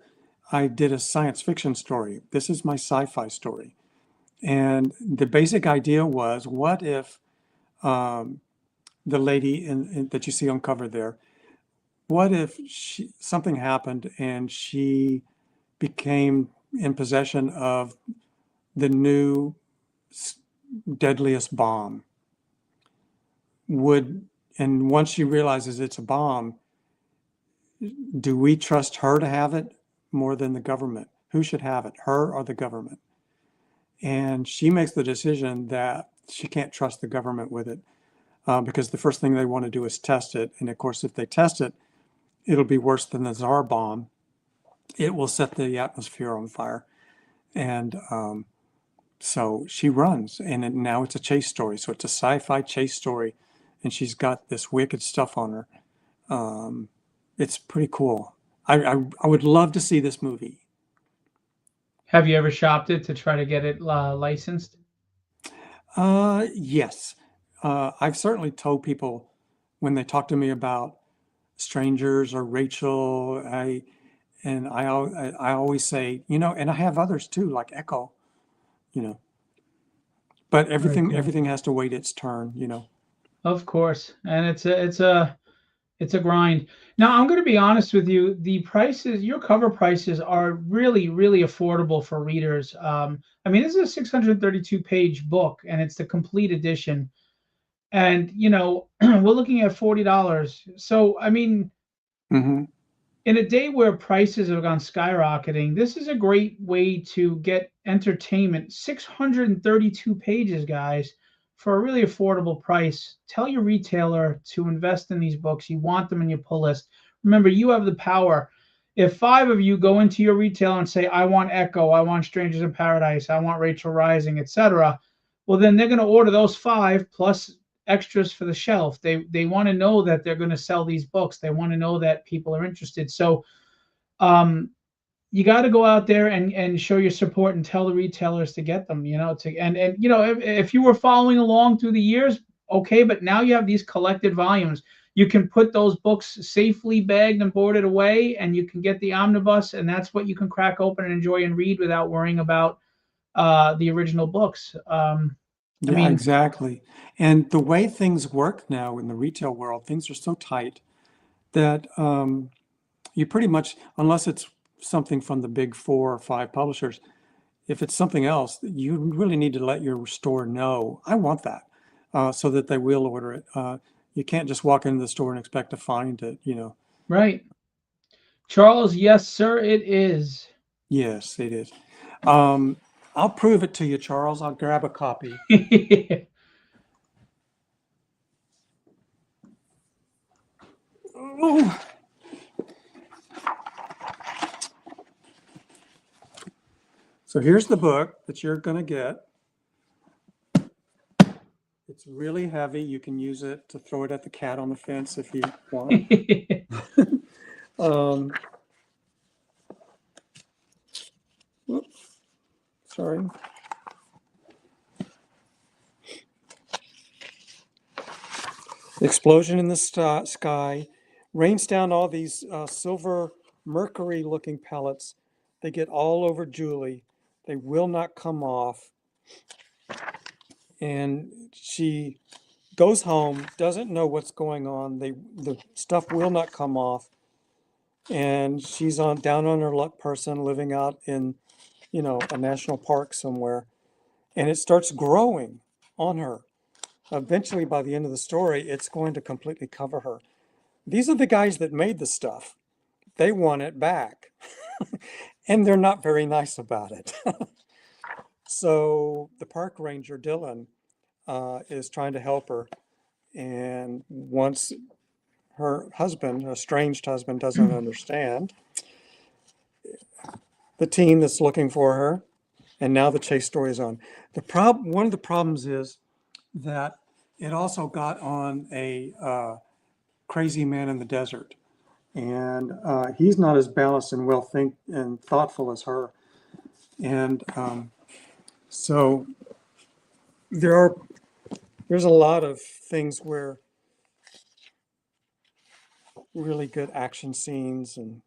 Speaker 2: I did a science fiction story. This is my sci-fi story. And the basic idea was, what if the lady that you see on cover there, what if something happened and she became in possession of the new deadliest bomb? And once she realizes it's a bomb, do we trust her to have it more than the government? Who should have it, her or the government? And she makes the decision that she can't trust the government with it because the first thing they want to do is test it. And of course, if they test it, it'll be worse than the Tsar bomb. It will set the atmosphere on fire. And so she runs, and now it's a chase story. So it's a sci-fi chase story, and she's got this wicked stuff on her. It's pretty cool. I would love to see this movie.
Speaker 1: Have you ever shopped it to try to get it licensed?
Speaker 2: Yes. I've certainly told people when they talk to me about Strangers or Rachel, I always say, and I have others too, like Echo, you know, but
Speaker 1: Very cool.
Speaker 2: everything has to wait its turn,
Speaker 1: Of course, and it's a grind. Now, I'm going to be honest with you. The prices, your cover prices, are really, really affordable for readers. I mean, this is a 632-page book, and it's the complete edition. And we're looking at $40. So, I mean,
Speaker 2: Hmm.
Speaker 1: in a day where prices have gone skyrocketing, this is a great way to get entertainment. 632 pages, guys, for a really affordable price. Tell your retailer to invest in these books. You want them in your pull list. Remember, you have the power. If five of you go into your retailer and say, I want Echo, I want Strangers in Paradise, I want Rachel Rising, etc., well, then they're going to order those five plus extras for the shelf. They want to know that they're going to sell these books. They want to know that people are interested. So um, you got to go out there and show your support and tell the retailers to get them. And if you were following along through the years, okay, but now you have these collected volumes. You can put those books safely bagged and boarded away, and you can get the omnibus, and that's what you can crack open and enjoy and read without worrying about the original books. I
Speaker 2: Yeah,
Speaker 1: mean,
Speaker 2: exactly. And the way things work now in the retail world, things are so tight that you pretty much, unless it's something from the big 4 or 5 publishers, if it's something else, you really need to let your store know, I want that, so that they will order it. You can't just walk into the store and expect to find it, you know.
Speaker 1: right. Charles, yes, sir, it is.
Speaker 2: Yes, it is. I'll prove it to you, Charles. I'll grab a copy. Oh. So here's the book that you're going to get. It's really heavy. You can use it to throw it at the cat on the fence if you want. Whoops, sorry. Explosion in the sky rains down all these silver mercury looking pellets. They get all over Julie. They will not come off. And she goes home, doesn't know what's going on. The stuff will not come off. And she's down on her luck person living out in, a national park somewhere. And it starts growing on her. Eventually, by the end of the story, it's going to completely cover her. These are the guys that made the stuff. They want it back. And they're not very nice about it. So the park ranger, Dylan, is trying to help her. And once her husband, estranged husband, doesn't understand, the team that's looking for her, and now the chase story is on. One of the problems is that it also got on a crazy man in the desert. And he's not as balanced and well think and thoughtful as her. And so there's a lot of things where really good action scenes, and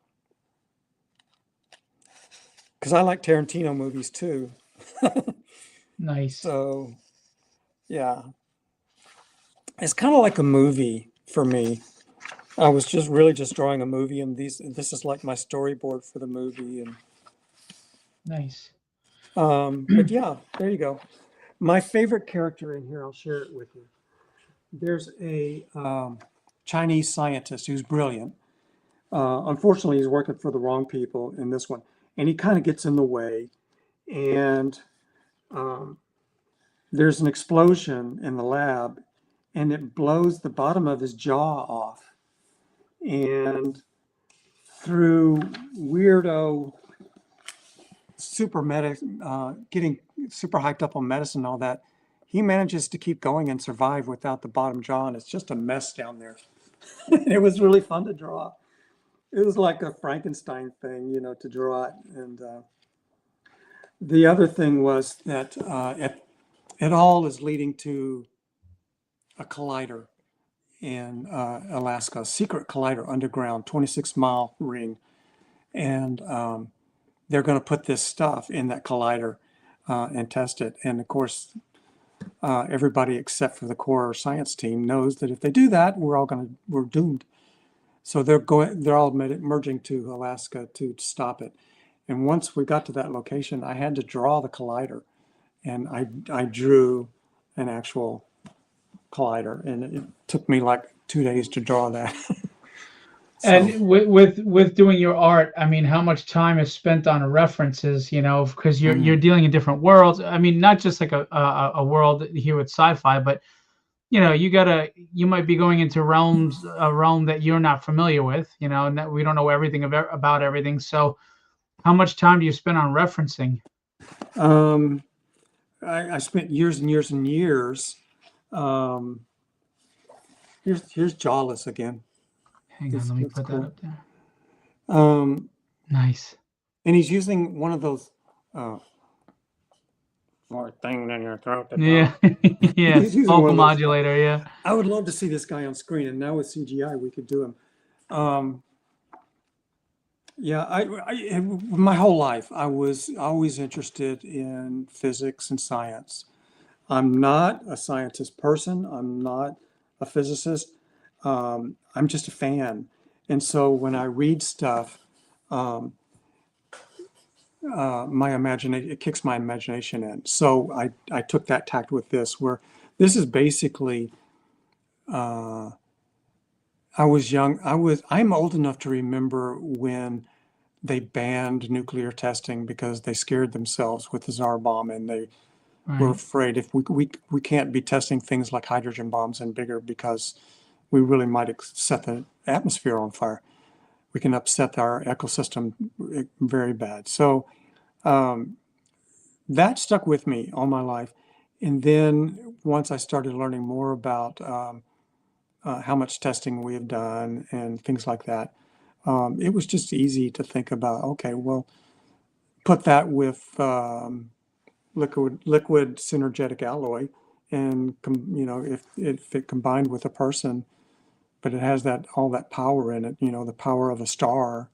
Speaker 2: because I like Tarantino movies too.
Speaker 1: Nice.
Speaker 2: So yeah, it's kind of like a movie for me. I was just drawing a movie, and this is like my storyboard for the movie. And
Speaker 1: Nice.
Speaker 2: but yeah, there you go. My favorite character in here, I'll share it with you. There's a Chinese scientist who's brilliant. Unfortunately, he's working for the wrong people in this one, and he kind of gets in the way. And there's an explosion in the lab, and it blows the bottom of his jaw off. And through weirdo getting super hyped up on medicine and all that, he manages to keep going and survive without the bottom jaw, and it's just a mess down there. It was really fun to draw. It was like a Frankenstein thing, to draw it. And the other thing was that it all is leading to a collider in Alaska, a secret collider underground, 26-mile ring. And they're going to put this stuff in that collider and test it. And of course, everybody except for the core science team knows that if they do that, we're doomed. So they're all merging to Alaska to stop it. And once we got to that location, I had to draw the collider, and I drew an actual collider, and it took me like 2 days to draw that. So,
Speaker 1: And with doing your art, I mean, how much time is spent on references? You know, because you're
Speaker 2: mm,
Speaker 1: dealing in different worlds. I mean, not just like a world here with sci-fi, but you know, you might be going into a realm that you're not familiar with. You know, and that we don't know everything about everything. So, how much time do you spend on referencing?
Speaker 2: um, I spent years and years and years. Um, here's Jawless again.
Speaker 1: Hang on, let me
Speaker 2: That's
Speaker 1: put that
Speaker 2: cool.
Speaker 1: up there.
Speaker 2: Um,
Speaker 1: Nice.
Speaker 2: and he's using one of those uh, more thing in your throat to
Speaker 1: Yeah,
Speaker 2: talk.
Speaker 1: yeah.
Speaker 2: He's using one
Speaker 1: Vocal
Speaker 2: of those.
Speaker 1: modulator. Yeah.
Speaker 2: I would love to see this guy on screen, and now with CGI we could do him. Um, yeah, my whole life I was always interested in physics and science. I'm not a scientist person. I'm not a physicist. I'm just a fan. And so when I read stuff, um, my imagination, it kicks my imagination in. So I took that tact with this, where this is basically, uh, I was young. I'm old enough to remember when they banned nuclear testing because they scared themselves with the Tsar bomb, and they were
Speaker 1: Right.
Speaker 2: afraid if we can't be testing things like hydrogen bombs and bigger because we really might set the atmosphere on fire. We can upset our ecosystem very bad. So um, that stuck with me all my life. And then once I started learning more about how much testing we have done and things like that, it was just easy to think about, okay, well, put that with liquid synergetic alloy, and if it combined with a person, but it has that all that power in it, the power of a star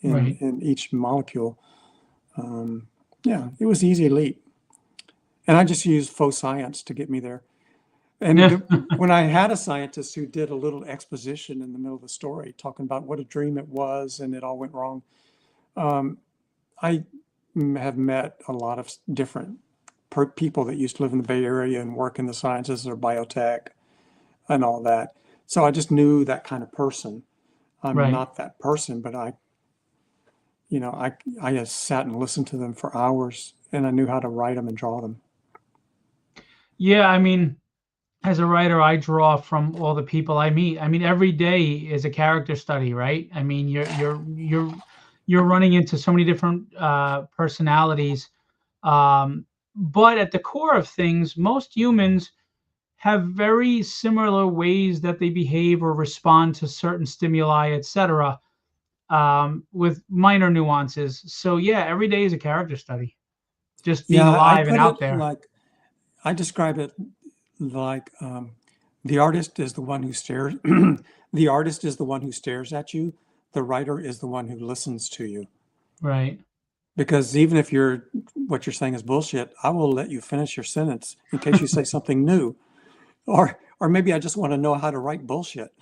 Speaker 2: in
Speaker 1: Right.
Speaker 2: each molecule. Yeah, it was easy leap, and I just used faux science to get me there. And
Speaker 1: Yeah.
Speaker 2: when I had a scientist who did a little exposition in the middle of the story, talking about what a dream it was and it all went wrong, um, I have met a lot of different people that used to live in the Bay Area and work in the sciences or biotech and all that. So I just knew that kind of person. I'm
Speaker 1: Right.
Speaker 2: not that person, but I just sat and listened to them for hours, and I knew how to write them and draw them.
Speaker 1: Yeah. I mean, as a writer, I draw from all the people I meet. I mean, every day is a character study, right? I mean, you're running into so many different personalities. But at the core of things, most humans have very similar ways that they behave or respond to certain stimuli, etc., with minor nuances. So yeah, every day is a character study, just being
Speaker 2: Yeah, I
Speaker 1: alive and
Speaker 2: put
Speaker 1: out
Speaker 2: it
Speaker 1: there.
Speaker 2: like I describe it like the artist is the one who stares. The artist is the one who stares at you. The writer is the one who listens to you.
Speaker 1: Right.
Speaker 2: Because even if what you're saying is bullshit, I will let you finish your sentence in case you say something new. Or maybe I just want to know how to write bullshit.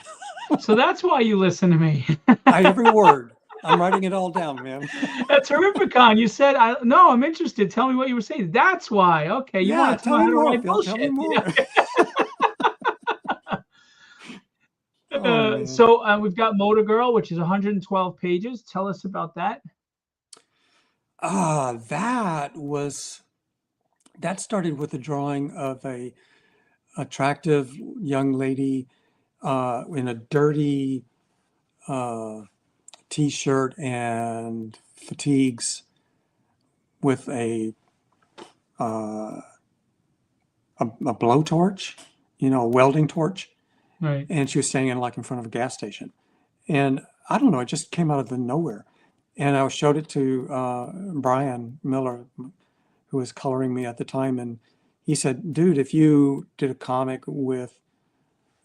Speaker 1: So that's why you listen to me.
Speaker 2: Every word. I'm writing it all down, man.
Speaker 1: That's Horrificon. You said, no, I'm interested. Tell me what you were saying. That's why. Okay. You
Speaker 2: Yeah,
Speaker 1: wanted to
Speaker 2: tell
Speaker 1: know
Speaker 2: me
Speaker 1: how to
Speaker 2: more,
Speaker 1: write
Speaker 2: Phil. Tell me
Speaker 1: bullshit.
Speaker 2: more. Oh man.
Speaker 1: So we've got Motor Girl, which is 112 pages. Tell us about that.
Speaker 2: Ah, that started with a drawing of a attractive young lady in a dirty uh, t-shirt and fatigues with uh, a blowtorch, a welding torch,
Speaker 1: Right.
Speaker 2: and she was standing in front of a gas station. And I don't know, it just came out of the nowhere. And I showed it to Brian Miller, who was coloring me at the time, and he said, "Dude, if you did a comic with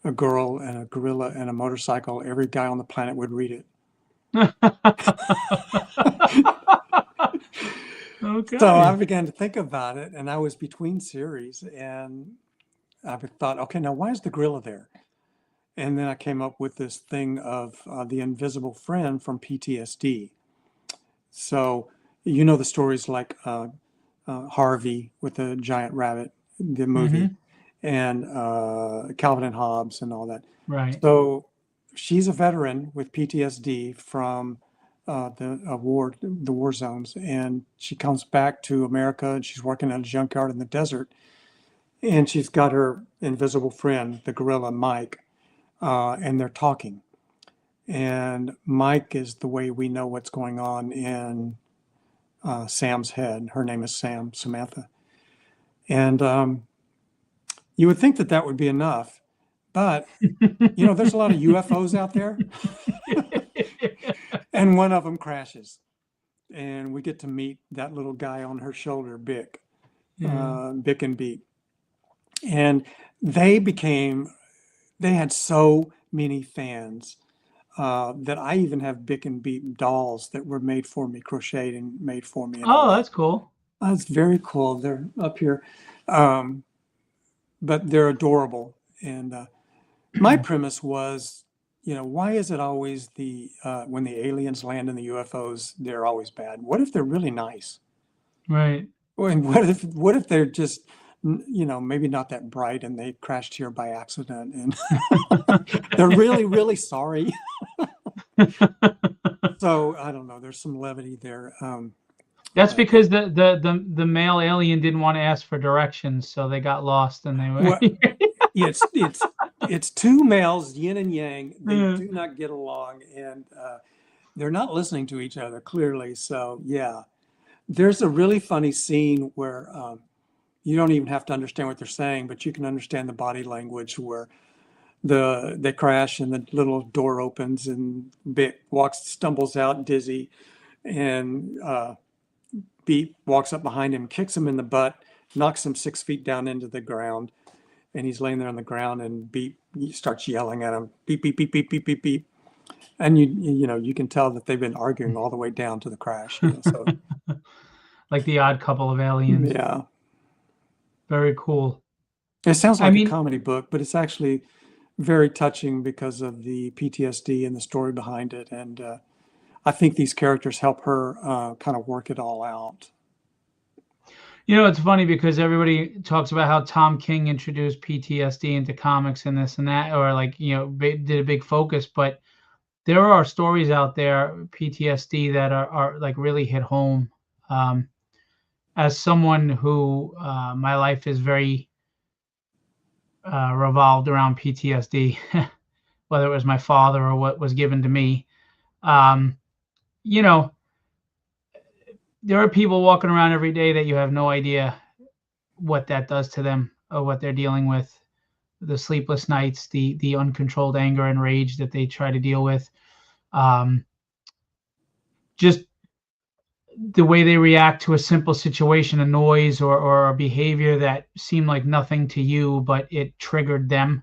Speaker 2: a girl and a gorilla and a motorcycle, every guy on the planet would read it." So I
Speaker 1: Okay.
Speaker 2: began to think about it, and I was between series, and I thought, okay, now why is the gorilla there? And then I came up with this thing of the invisible friend from PTSD. So, the stories like Harvey with the giant rabbit, the movie,
Speaker 1: Hmm.
Speaker 2: and Calvin and Hobbes and all that.
Speaker 1: Right.
Speaker 2: So, she's a veteran with PTSD from the war zones, and she comes back to America, and she's working at a junkyard in the desert, and she's got her invisible friend, the gorilla Mike, and they're talking. And Mike is the way we know what's going on in Sam's head. Her name is Samantha. And you would think that that would be enough, but there's a lot of UFOs out there, and one of them crashes, and we get to meet that little guy on her shoulder, Bick, Bick and Beat, and they had so many fans that I even have Bick and Beat dolls that were made for me, crocheted and made for me. And
Speaker 1: Oh, that's cool.
Speaker 2: That's very cool. They're up here, but they're adorable. And my premise was, why is it always when the aliens land in the UFOs, they're always bad? What if they're really nice?
Speaker 1: Right.
Speaker 2: And what if they're just, maybe not that bright and they crashed here by accident and they're really, really sorry. So I don't know. There's some levity there.
Speaker 1: That's because the male alien didn't want to ask for directions, so they got lost and they were.
Speaker 2: Well, it's two males, yin and yang. They do not get along, and they're not listening to each other clearly. So yeah, there's a really funny scene where you don't even have to understand what they're saying, but you can understand the body language where they crash and the little door opens and Bick stumbles out dizzy, and Beat walks up behind him, kicks him in the butt, knocks him 6 feet down into the ground, and he's laying there on the ground, and Beat starts yelling at him, beep, beep, beep, beep, beep, beep, beep. And you can tell that they've been arguing all the way down to the crash. So.
Speaker 1: Like the Odd Couple of Aliens.
Speaker 2: Yeah.
Speaker 1: Very cool.
Speaker 2: It sounds like a comedy book, but it's actually very touching because of the PTSD and the story behind it. And I think these characters help her kind of work it all out.
Speaker 1: It's funny because everybody talks about how Tom King introduced PTSD into comics and this and that, or did a big focus. But there are stories out there, PTSD, that are like really hit home. As someone who my life is very revolved around PTSD, whether it was my father or what was given to me, there are people walking around every day that you have no idea what that does to them or what they're dealing with, the sleepless nights, the uncontrolled anger and rage that they try to deal with, just the way they react to a simple situation, a noise or a behavior that seemed like nothing to you, but it triggered them.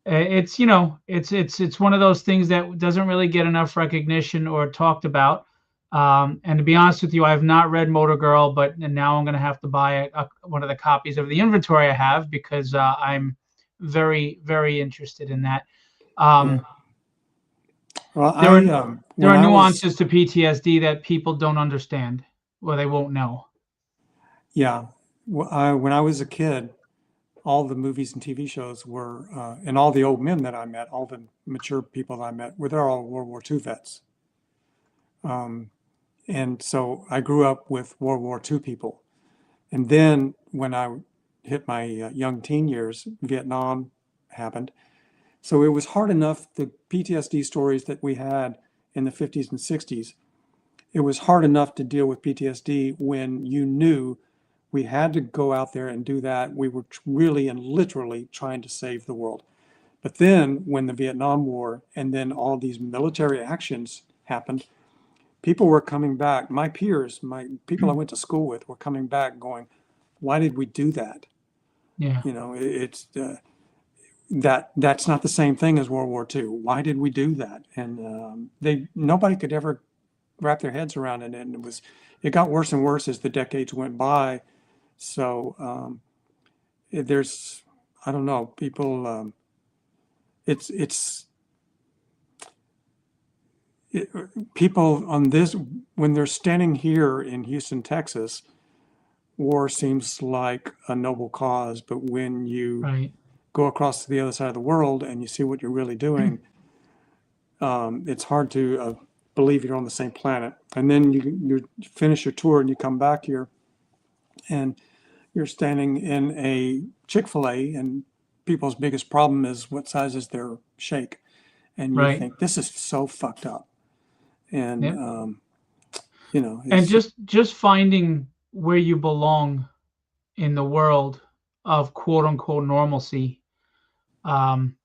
Speaker 1: It's one of those things that doesn't really get enough recognition or talked about. And to be honest with you, I have not read Motor Girl, but now I'm going to have to buy one of the copies of the inventory I have because I'm very, very interested in that.
Speaker 2: Well,
Speaker 1: there are nuances to PTSD that people don't understand, or they won't know.
Speaker 2: Yeah. When I was a kid, all the movies and TV shows were, and all the old men that I met, all the mature people that I met, they're all World War II vets. And so I grew up with World War II people. And then when I hit my young teen years, Vietnam happened. So it was hard enough, the PTSD stories that we had in the 50s and 60s, it was hard enough to deal with PTSD when you knew we had to go out there and do that. We were really and literally trying to save the world. But then when the Vietnam War and then all these military actions happened, people were coming back. My peers, people I went to school with were coming back going, why did we do that?
Speaker 1: Yeah.
Speaker 2: It's that's not the same thing as World War II. Why did we do that? And nobody could ever wrap their heads around it. And it got worse and worse as the decades went by. So there's, I don't know, people, people on this, when they're standing here in Houston, Texas, war seems like a noble cause, but when you go across to the other side of the world and you see what you're really doing, it's hard to believe you're on the same planet. And then you finish your tour and you come back here and you're standing in a Chick-fil-A and people's biggest problem is what size is their shake. And you
Speaker 1: Right.
Speaker 2: think, this is so fucked up. And,
Speaker 1: Yeah. And
Speaker 2: it's,
Speaker 1: just finding where you belong in the world of quote unquote normalcy um,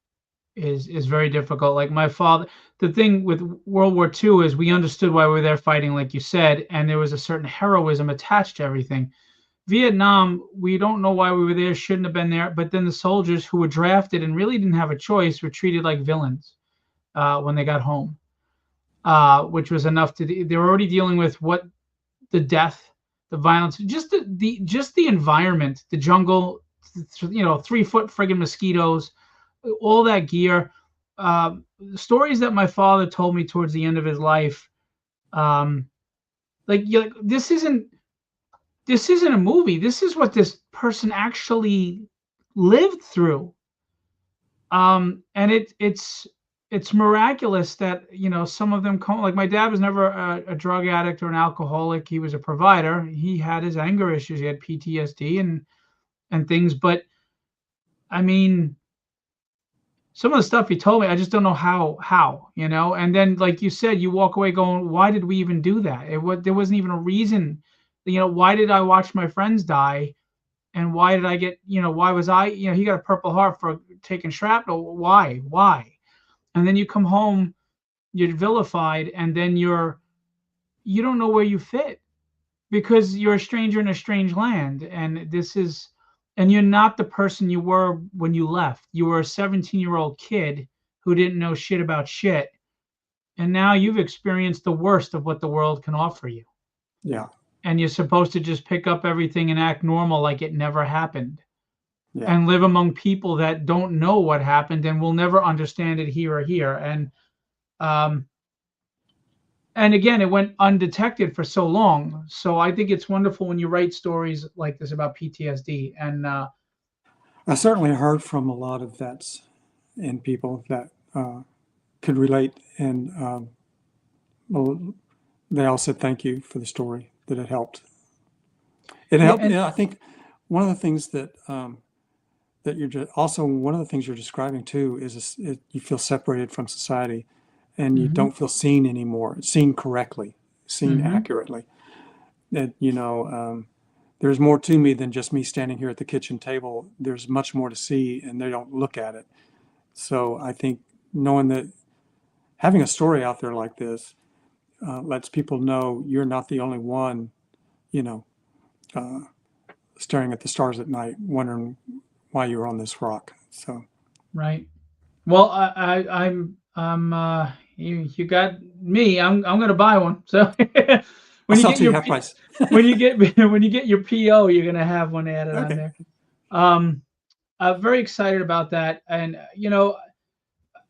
Speaker 1: is very difficult. Like my father, the thing with World War II is we understood why we were there fighting, like you said, and there was a certain heroism attached to everything. Vietnam, we don't know why we were there, shouldn't have been there, but then the soldiers who were drafted and really didn't have a choice were treated like villains when they got home, which was enough they were already dealing with what the death, the violence, just the environment, the jungle, 3-foot friggin' mosquitoes, all that gear. Stories that my father told me towards the end of his life, this isn't a movie. This is what this person actually lived through. And it's miraculous that some of them come. Like my dad was never a drug addict or an alcoholic. He was a provider. He had his anger issues. He had PTSD and things. But I mean, some of the stuff he told me, I just don't know how. And then, like you said, you walk away going, why did we even do that? There wasn't even a reason. Why did I watch my friends die? And why did I get, why was I, he got a Purple Heart for taking shrapnel. Why? And then you come home, you're vilified, and then you don't know where you fit because you're a stranger in a strange land. And you're not the person you were when you left. You were a 17-year-old kid who didn't know shit about shit. And now you've experienced the worst of what the world can offer you.
Speaker 2: yeah.
Speaker 1: And you're supposed to just pick up everything and act normal like it never happened.
Speaker 2: Yeah.
Speaker 1: And live among people that don't know what happened and will never understand it here or here. And again, it went undetected for so long. So I think it's wonderful when you write stories like this about PTSD. And
Speaker 2: I certainly heard from a lot of vets and people that could relate. And well, they all said thank you for the story, that it helped. It helped. I think one of the things that one of the things you're describing too is you feel separated from society, and you don't feel seen anymore, seen correctly, seen accurately. That there's more to me than just me standing here at the kitchen table. There's much more to see, and they don't look at it. So I think knowing that having a story out there like this lets people know you're not the only one, staring at the stars at night, wondering why you're on this rock. So
Speaker 1: right. Well, you got me. I'm going to buy one. So
Speaker 2: I'll
Speaker 1: when you
Speaker 2: sell
Speaker 1: get
Speaker 2: to you
Speaker 1: your
Speaker 2: half price.
Speaker 1: when you get your PO, you're going to have one added on
Speaker 2: Okay.
Speaker 1: there. I'm very excited about that. And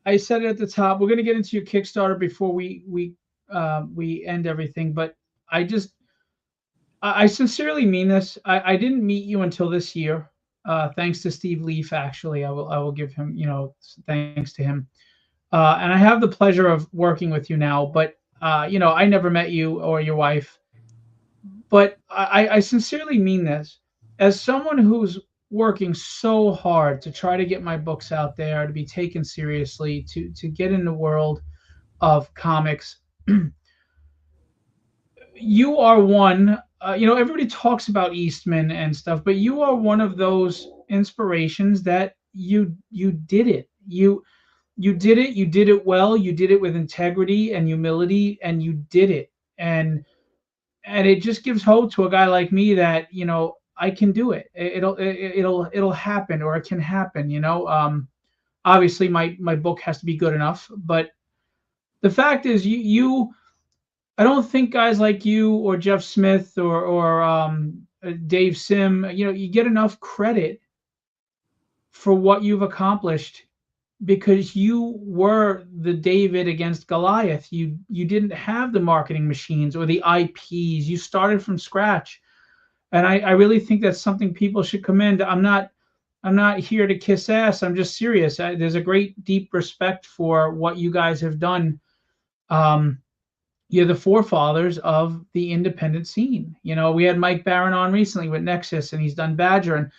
Speaker 1: I said it at the top. We're going to get into your Kickstarter before we end everything. But I sincerely mean this. I didn't meet you until this year. Thanks to Steve Leaf, actually, I will give him, thanks to him. And I have the pleasure of working with you now, but I never met you or your wife. But I sincerely mean this. As someone who's working so hard to try to get my books out there, to be taken seriously, to get in the world of comics, you are one. Everybody talks about Eastman and stuff, but you are one of those inspirations that you did it. You did it. You did it well. You did it with integrity and humility, and you did it. And it just gives hope to a guy like me that I can do it. It'll happen, or it can happen. Obviously my book has to be good enough, but the fact is you I don't think guys like you or Jeff Smith or Dave Sim, you get enough credit for what you've accomplished because you were the David against Goliath. You didn't have the marketing machines or the IPs. You started from scratch. And I really think that's something people should commend. I'm not I'm not here to kiss ass. I'm just serious. There's a great deep respect for what you guys have done. Um, you're the forefathers of the independent scene. We had Mike Barron on recently with Nexus, and he's done Badger. And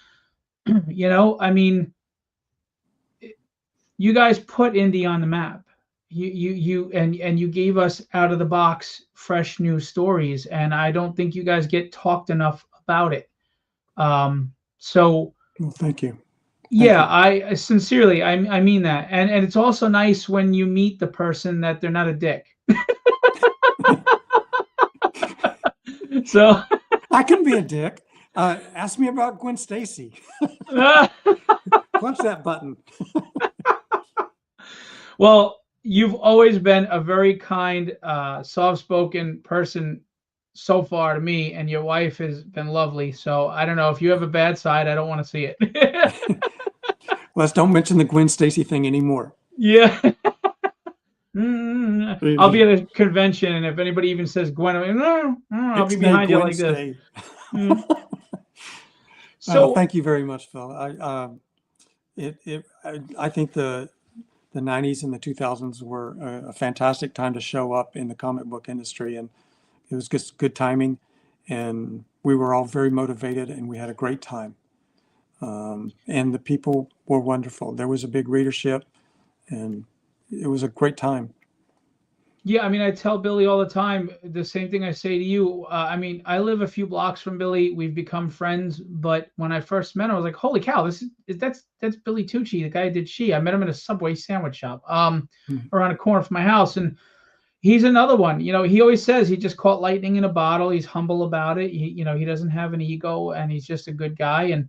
Speaker 1: I mean, you guys put indie on the map. And you gave us out of the box fresh new stories, and I don't think you guys get talked enough about it. So
Speaker 2: Well, thank you.
Speaker 1: yeah, I sincerely, I mean that, and it's also nice when you meet the person that they're not a dick. So
Speaker 2: I can be a dick. Ask me about Gwen Stacy. Punch that button.
Speaker 1: Well, you've always been a very kind, soft-spoken person so far to me, and your wife has been lovely. So I don't know if you have a bad side. I don't want to see it.
Speaker 2: Let's don't mention the Gwen Stacy thing anymore.
Speaker 1: Yeah. I'll be at a convention, and if anybody even says Gwen, I'll be behind you like this.
Speaker 2: So thank you very much, Phil. I think the 90s and the 2000s were a fantastic time to show up in the comic book industry, and it was just good timing, and we were all very motivated, and we had a great time. And the people were wonderful. There was a big readership, and it was a great time.
Speaker 1: Yeah, I mean, I tell Billy all the time the same thing I say to you. I mean, I live a few blocks from Billy. We've become friends, but when I first met him, I was like, "Holy cow, that's Billy Tucci, the guy who did She." I met him at a Subway sandwich shop, around a corner from my house, and he's another one. He always says he just caught lightning in a bottle. He's humble about it. He doesn't have an ego, and he's just a good guy. And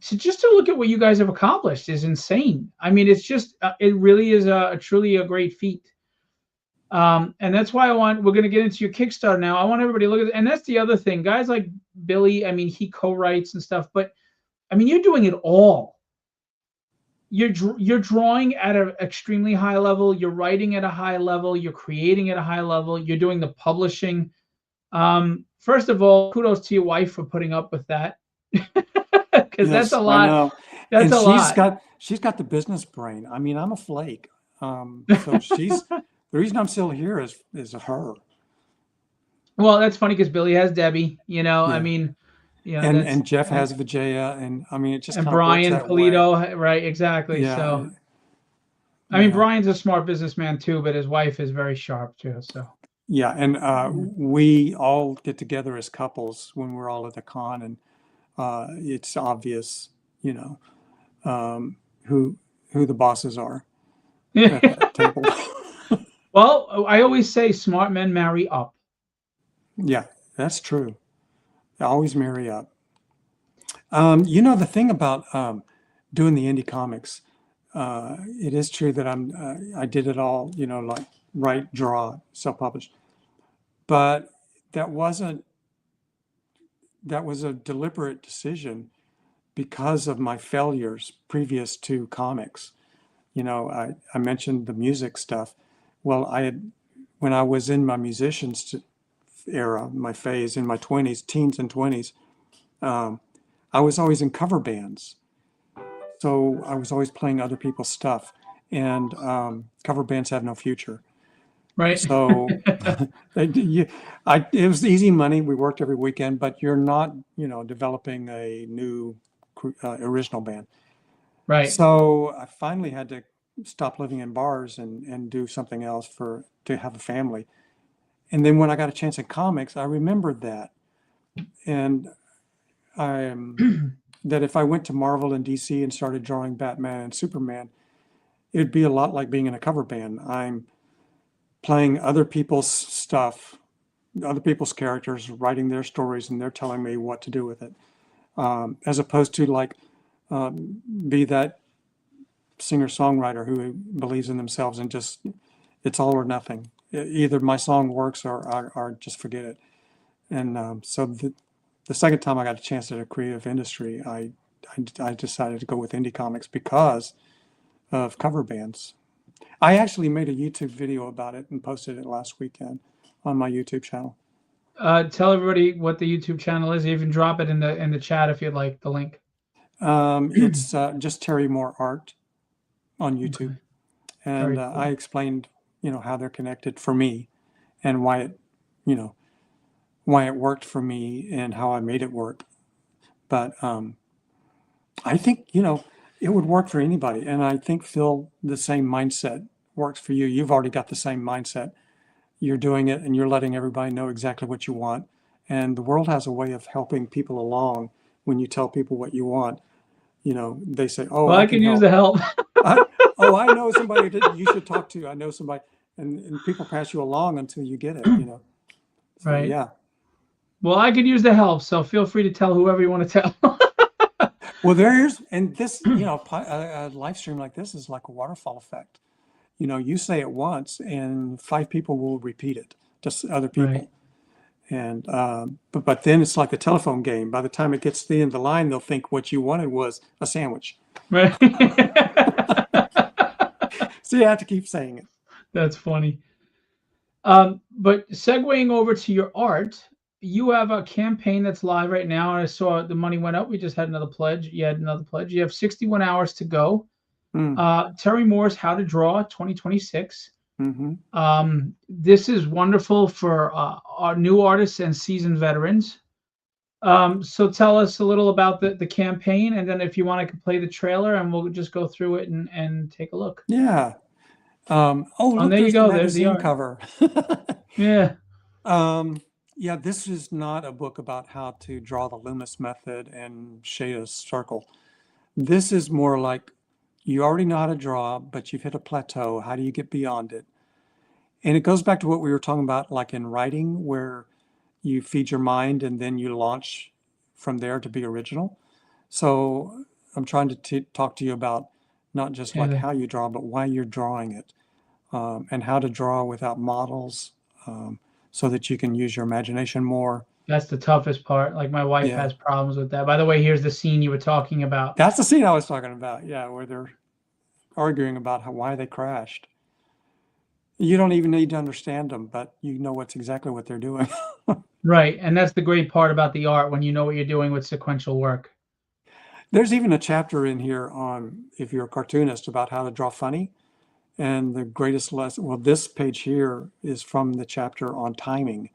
Speaker 1: just to look at what you guys have accomplished is insane. I mean, it's just it really is truly a great feat. And that's why we're going to get into your Kickstarter now. I want everybody to look at it. And that's the other thing. Guys like Billy, I mean, he co-writes and stuff, but I mean, you're doing it all. You're drawing at an extremely high level. You're writing at a high level. You're creating at a high level. You're doing the publishing. First of all, kudos to your wife for putting up with that. Because that's a lot.
Speaker 2: I know.
Speaker 1: That's a lot.
Speaker 2: She's got the business brain. I mean, I'm a flake. So she's the reason I'm still here is her.
Speaker 1: Well, that's funny because Billy has Debbie.
Speaker 2: Yeah.
Speaker 1: I mean,
Speaker 2: and Jeff has Vijaya, and I mean, it just
Speaker 1: and
Speaker 2: kind
Speaker 1: Brian
Speaker 2: of works that
Speaker 1: Polito,
Speaker 2: way.
Speaker 1: right? Exactly.
Speaker 2: Yeah.
Speaker 1: So, I mean, Brian's a smart businessman too, but his wife is very sharp too. So.
Speaker 2: Yeah, and we all get together as couples when we're all at the con, and it's obvious, who the bosses are at that table.
Speaker 1: Well, I always say smart men marry up.
Speaker 2: Yeah, that's true. They always marry up. The thing about doing the indie comics, it is true that I did it all, like write, draw, self-publish. But that was a deliberate decision because of my failures previous to comics. I mentioned the music stuff. Well, when I was in my musicians era, my phase in my teens and 20s, I was always in cover bands. So I was always playing other people's stuff, and cover bands have no future.
Speaker 1: Right.
Speaker 2: So it was easy money. We worked every weekend, but you're not, developing a new original band.
Speaker 1: Right.
Speaker 2: So I finally had to stop living in bars and do something else to have a family. And then when I got a chance in comics, I remembered that. And that if I went to Marvel and DC and started drawing Batman and Superman, it'd be a lot like being in a cover band. I'm playing other people's stuff, other people's characters, writing their stories, and they're telling me what to do with it. As opposed to be that singer-songwriter who believes in themselves and just, it's all or nothing. Either my song works or just forget it. And so the second time I got a chance at a creative industry, I decided to go with indie comics because of cover bands. I actually made a YouTube video about it and posted it last weekend on my YouTube channel.
Speaker 1: Tell everybody what the YouTube channel is. You can drop it in the chat if you'd like the link.
Speaker 2: It's just Terry Moore Art on YouTube.
Speaker 1: Okay.
Speaker 2: And
Speaker 1: Very cool.
Speaker 2: I explained, how they're connected for me and why you know, why it worked for me and how I made it work. But I think, it would work for anybody. And I think, Phil, the same mindset works for you. You've already got the same mindset. You're doing it and you're letting everybody know exactly what you want. And the world has a way of helping people along when you tell people what you want. They say, "Oh,
Speaker 1: Well,
Speaker 2: I
Speaker 1: I
Speaker 2: can
Speaker 1: can use the
Speaker 2: help."
Speaker 1: help.
Speaker 2: I know somebody that you should talk to. I know somebody, and people pass you along until you get it. So
Speaker 1: Right.
Speaker 2: yeah.
Speaker 1: Well, I could use the help, so feel free to tell whoever you want to tell.
Speaker 2: Well, and this, a live stream like this is like a waterfall effect. You say it once, and 5 people will repeat it to other
Speaker 1: Right.
Speaker 2: people. And but then it's like a telephone game. By the time it gets to the end of the line, they'll think what you wanted was a sandwich.
Speaker 1: Right.
Speaker 2: So you have to keep saying it.
Speaker 1: That's funny. But segueing over to your art, you have a campaign that's live right now, and I saw the money went up. We just had another pledge. You had another pledge. You have 61 hours to go.
Speaker 2: Mm,
Speaker 1: Terry Moore's How to Draw 2026.
Speaker 2: hmm
Speaker 1: This is wonderful for our new artists and seasoned veterans. So tell us a little about the campaign, and then if you want, I could play the trailer, and we'll just go through it and take a look.
Speaker 2: Yeah. Oh,
Speaker 1: Oh,
Speaker 2: look,
Speaker 1: there you
Speaker 2: there's the
Speaker 1: go. There's the
Speaker 2: magazine
Speaker 1: art.
Speaker 2: cover.
Speaker 1: Yeah.
Speaker 2: Yeah, this is not a book about how to draw the Loomis method and shade a circle. This is more like you already know how to draw, but you've hit a plateau. How do you get beyond it? And it goes back to what we were talking about, like in writing, where you feed your mind and then you launch from there to be original. So I'm trying to talk to you about not just like
Speaker 1: Yeah,
Speaker 2: how you draw, but why you're drawing it, and how to draw without models, so that you can use your imagination more.
Speaker 1: that's the toughest part. Like my wife
Speaker 2: Yeah,
Speaker 1: has problems with that. By the way, here's the scene you were talking about.
Speaker 2: that's the scene I was talking about. Yeah, where they're arguing about why they crashed. You don't even need to understand them, but you know what's exactly what they're doing.
Speaker 1: Right. And that's the great part about the art when you know what you're doing with sequential work.
Speaker 2: There's even a chapter in here on, if you're a cartoonist, about how to draw funny. And the greatest lesson, well, this page here is from the chapter on timing,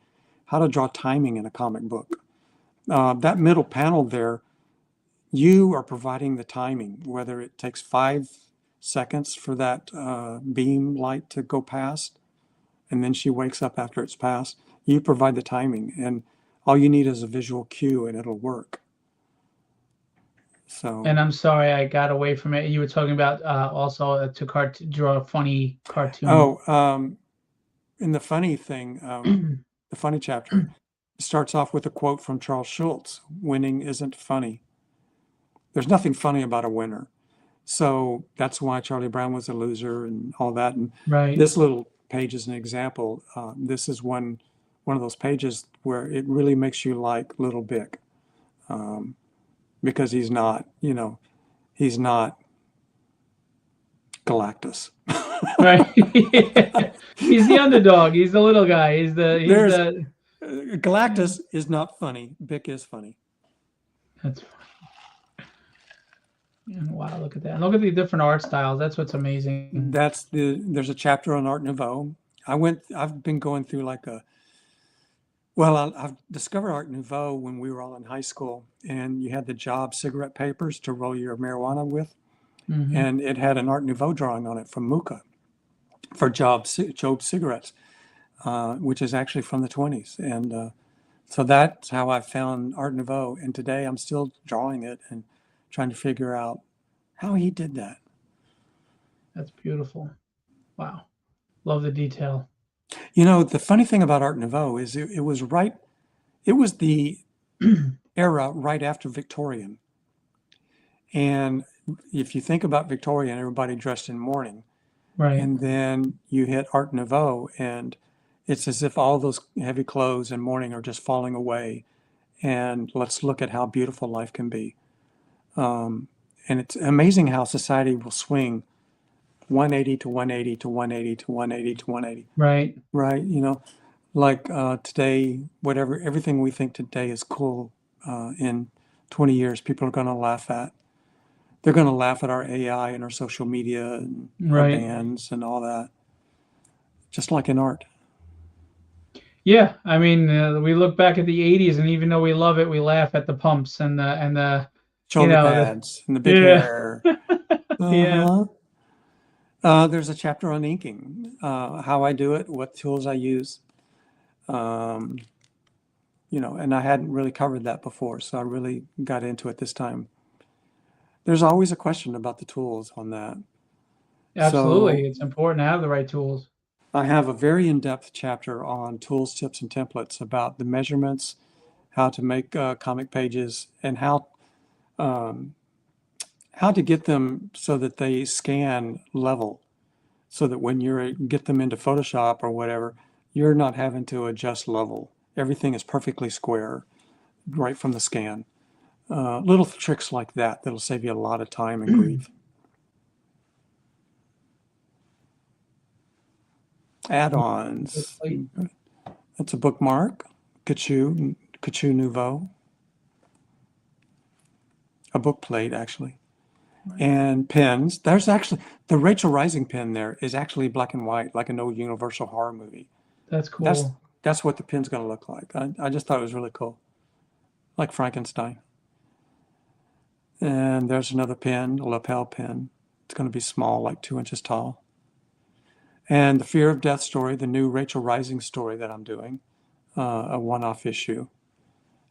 Speaker 2: how to draw timing in a comic book. That middle panel there, you are providing the timing, whether it takes 5 seconds for that beam light to go past, and then she wakes up after it's passed. You provide the timing, and all you need is a visual cue, and it'll work. So,
Speaker 1: And I'm sorry I got away from it. You were talking about also to draw a funny cartoon.
Speaker 2: in the funny thing, the funny chapter starts off with a quote from Charles Schulz: "Winning isn't funny. There's nothing funny about a winner." So that's why Charlie Brown was a loser and all that. And
Speaker 1: Right.
Speaker 2: this little page is an example. This is one of those pages where it really makes you like Little Bick, because he's not, he's not Galactus.
Speaker 1: Right. He's the underdog. He's the little guy.
Speaker 2: There's
Speaker 1: The
Speaker 2: Galactus is not funny. Bick is funny.
Speaker 1: that's and wow, look at that. And look at the different art styles. That's what's amazing.
Speaker 2: There's a chapter on Art Nouveau. I've been going through like I've discovered Art Nouveau when we were all in high school, and you had the Job cigarette papers to roll your marijuana with,
Speaker 1: Hmm.
Speaker 2: and it had an Art Nouveau drawing on it from Muka for Job cigarettes, which is actually from the 20s. And so that's how I found Art Nouveau. And today I'm still drawing it and trying to figure out how he did that.
Speaker 1: That's beautiful. Wow. Love the detail.
Speaker 2: The funny thing about Art Nouveau is it was the era right after Victorian. And if you think about Victorian, everybody dressed in mourning.
Speaker 1: Right.
Speaker 2: And then you hit Art Nouveau, and it's as if all those heavy clothes and mourning are just falling away. And let's look at how beautiful life can be. And it's amazing how society will swing 180 to 180 to 180 to 180 to 180.
Speaker 1: Right.
Speaker 2: Right? Like today, everything we think today is cool, in 20 years, people are going to laugh at. they're going to laugh at our AI and our social media and our
Speaker 1: Right.
Speaker 2: bands and all that, just like in art.
Speaker 1: Yeah, I mean, we look back at the '80s, and even though we love it, we laugh at the pumps and the,
Speaker 2: Shoulder pads and the big
Speaker 1: yeah,
Speaker 2: hair.
Speaker 1: yeah,
Speaker 2: Uh-huh. There's a chapter on inking, how I do it, what tools I use. Um, and I hadn't really covered that before, so I really got into it this time. There's always a question about the tools on that.
Speaker 1: absolutely.
Speaker 2: So
Speaker 1: It's important to have the right tools.
Speaker 2: I have a very in-depth chapter on tools, tips, and templates about the measurements, how to make comic pages, and um, how to get them so that they scan level, so that when you get them into Photoshop or whatever, you're not having to adjust level. Everything is perfectly square right from the scan. Little tricks like that that'll save you a lot of time and grief. Add-ons. That's a bookmark. Kachu Nouveau. A book plate, actually. And pens. There's actually, the Rachel Rising pen there is actually black and white, like an old Universal horror movie.
Speaker 1: That's cool.
Speaker 2: That's what the pen's going to look like. I just thought it was really cool. Like Frankenstein. And there's another pen, a lapel pen. It's going to be small, like 2 inches tall. And the Fear of Death story, the new Rachel Rising story that I'm doing, a one-off issue.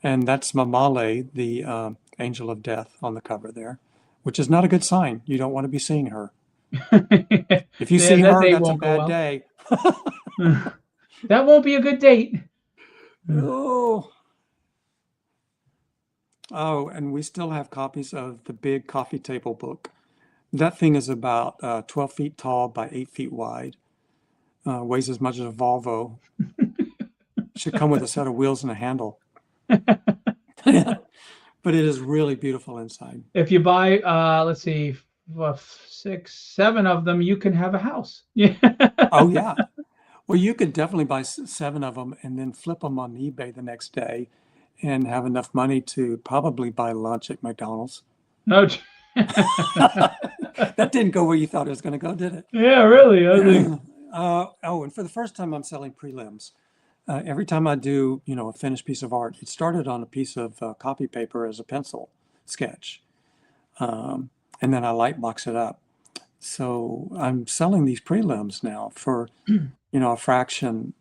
Speaker 2: And that's Mamale, the angel of death on the cover there, which is not a good sign. You don't want to be seeing her. If you see her, that's a bad day.
Speaker 1: That won't be a good date.
Speaker 2: Oh, and we still have copies of the big coffee table book. That thing is about 12 feet tall by 8 feet wide. Weighs as much as a Volvo. Should come with a set of wheels and a handle. But it is really beautiful inside.
Speaker 1: If you buy, let's see, 6, 7 of them, you can have a house. Yeah.
Speaker 2: Oh, yeah. Well, you could definitely buy 7 of them and then flip them on eBay the next day and have enough money to probably buy lunch at McDonald's.
Speaker 1: No.
Speaker 2: That didn't go where you thought it was going to go, did it?
Speaker 1: Yeah, really. I think.
Speaker 2: And for the first time, I'm selling prelims. Every time I do, a finished piece of art, it started on a piece of copy paper as a pencil sketch. And then I light box it up. So I'm selling these prelims now for, a fraction.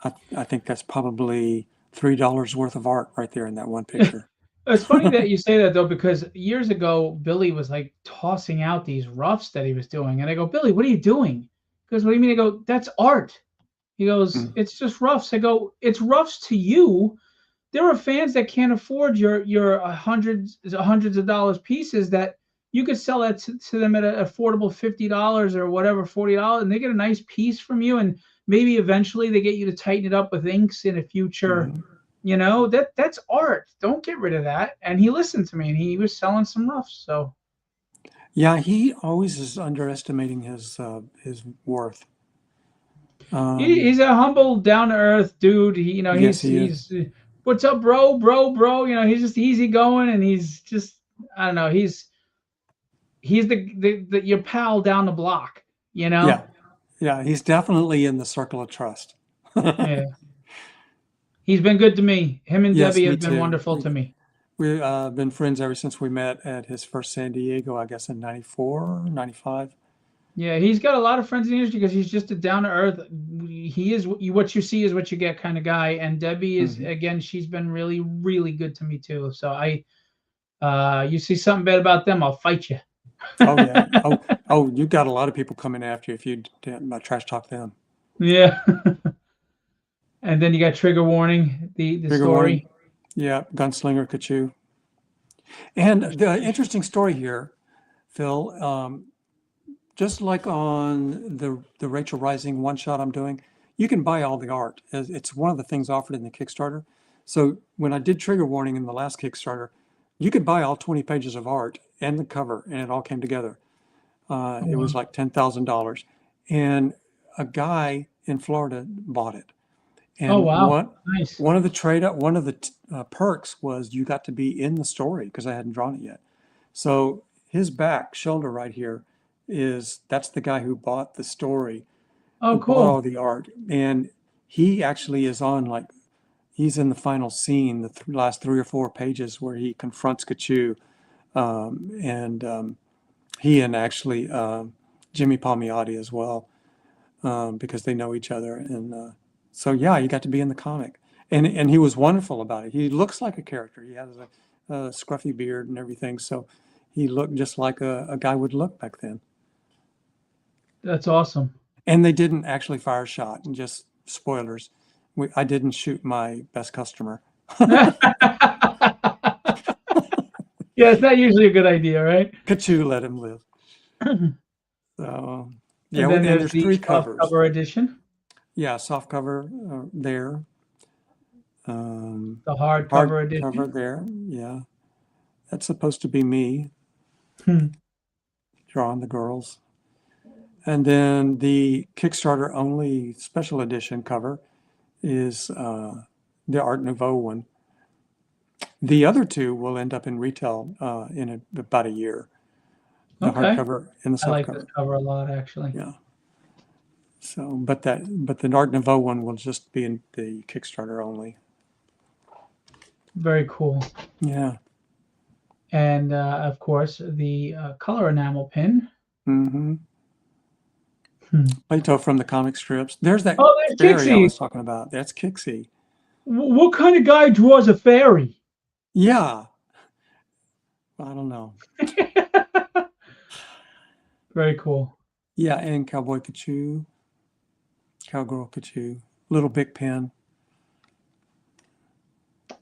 Speaker 2: I think that's probably $3 worth of art right there in that one picture.
Speaker 1: It's funny that you say that, though, because years ago, Billy was like tossing out these roughs that he was doing. And I go, Billy, what are you doing? He goes, what do you mean? I go, that's art. He goes, it's just roughs. I go, it's roughs to you. There are fans that can't afford your hundreds of dollars pieces that you could sell that to them at an affordable $50 or whatever, $40, and they get a nice piece from you. And maybe eventually they get you to tighten it up with inks in a future. That's art. Don't get rid of that. And he listened to me, and he was selling some roughs. So
Speaker 2: yeah, he always is underestimating his worth.
Speaker 1: He's a humble, down to earth dude. He's what's up, bro. He's just easy going, and he's just, I don't know. He's the your pal down the block.
Speaker 2: Yeah, he's definitely in the circle of trust.
Speaker 1: Yeah, he's been good to me. Him and
Speaker 2: Yes,
Speaker 1: Debbie
Speaker 2: me
Speaker 1: have been
Speaker 2: too.
Speaker 1: wonderful to me.
Speaker 2: We've been friends ever since we met at his first San Diego, I guess in 94, 95.
Speaker 1: Yeah, he's got a lot of friends in the industry because he's just a down to earth. He is what you see is what you get kind of guy. And Debbie is again, she's been really, really good to me too. So you see something bad about them, I'll fight you.
Speaker 2: Oh yeah. You got a lot of people coming after you if you trash talk them.
Speaker 1: Yeah. And then you got Trigger Warning, the
Speaker 2: Trigger
Speaker 1: story.
Speaker 2: Warning. Yeah, Gunslinger Kachu. And the interesting story here, Phil, just like on the Rachel Rising one shot I'm doing, you can buy all the art. It's one of the things offered in the Kickstarter. So when I did Trigger Warning in the last Kickstarter, you could buy all 20 pages of art and the cover, and it all came together. It was like $10,000. And a guy in Florida bought it. And
Speaker 1: Nice.
Speaker 2: One of the perks was you got to be in the story because I hadn't drawn it yet. So his back shoulder right here that's the guy who bought the story,
Speaker 1: Oh,
Speaker 2: who bought all
Speaker 1: cool.
Speaker 2: the art. And he actually is on, like, he's in the final scene, the last 3 or 4 pages where he confronts Kachu. And he and actually Jimmy Palmiotti as well, because they know each other. And so, yeah, you got to be in the comic. And he was wonderful about it. He looks like a character. He has a scruffy beard and everything. So he looked just like a guy would look back then.
Speaker 1: That's awesome.
Speaker 2: And they didn't actually fire a shot. And just spoilers, I didn't shoot my best customer.
Speaker 1: Yeah, it's not usually a good idea, right?
Speaker 2: Kachu let him live. So, yeah,
Speaker 1: And then
Speaker 2: and
Speaker 1: there's
Speaker 2: there's
Speaker 1: the
Speaker 2: 3
Speaker 1: soft
Speaker 2: covers.
Speaker 1: cover edition,
Speaker 2: Yeah, soft cover there.
Speaker 1: the hard
Speaker 2: Hard
Speaker 1: cover edition.
Speaker 2: cover there. Yeah, that's supposed to be me drawing the girls. And then the Kickstarter only special edition cover is the Art Nouveau one. The other 2 will end up in retail in about a year. The
Speaker 1: Okay.
Speaker 2: hardcover and the
Speaker 1: I like this
Speaker 2: softcover.
Speaker 1: cover a lot, actually.
Speaker 2: Yeah. So, but the Art Nouveau one will just be in the Kickstarter only.
Speaker 1: Very cool.
Speaker 2: Yeah.
Speaker 1: And of course, the color enamel pin.
Speaker 2: Mm-hmm. Plato from the comic strips. There's that
Speaker 1: there's
Speaker 2: fairy I
Speaker 1: Kixie.
Speaker 2: was talking about. That's Kixie.
Speaker 1: What kind of guy draws a fairy?
Speaker 2: Yeah. I don't know.
Speaker 1: Very cool.
Speaker 2: Yeah, and Cowboy Kachu, Cowgirl Kachu, Little Big Pen.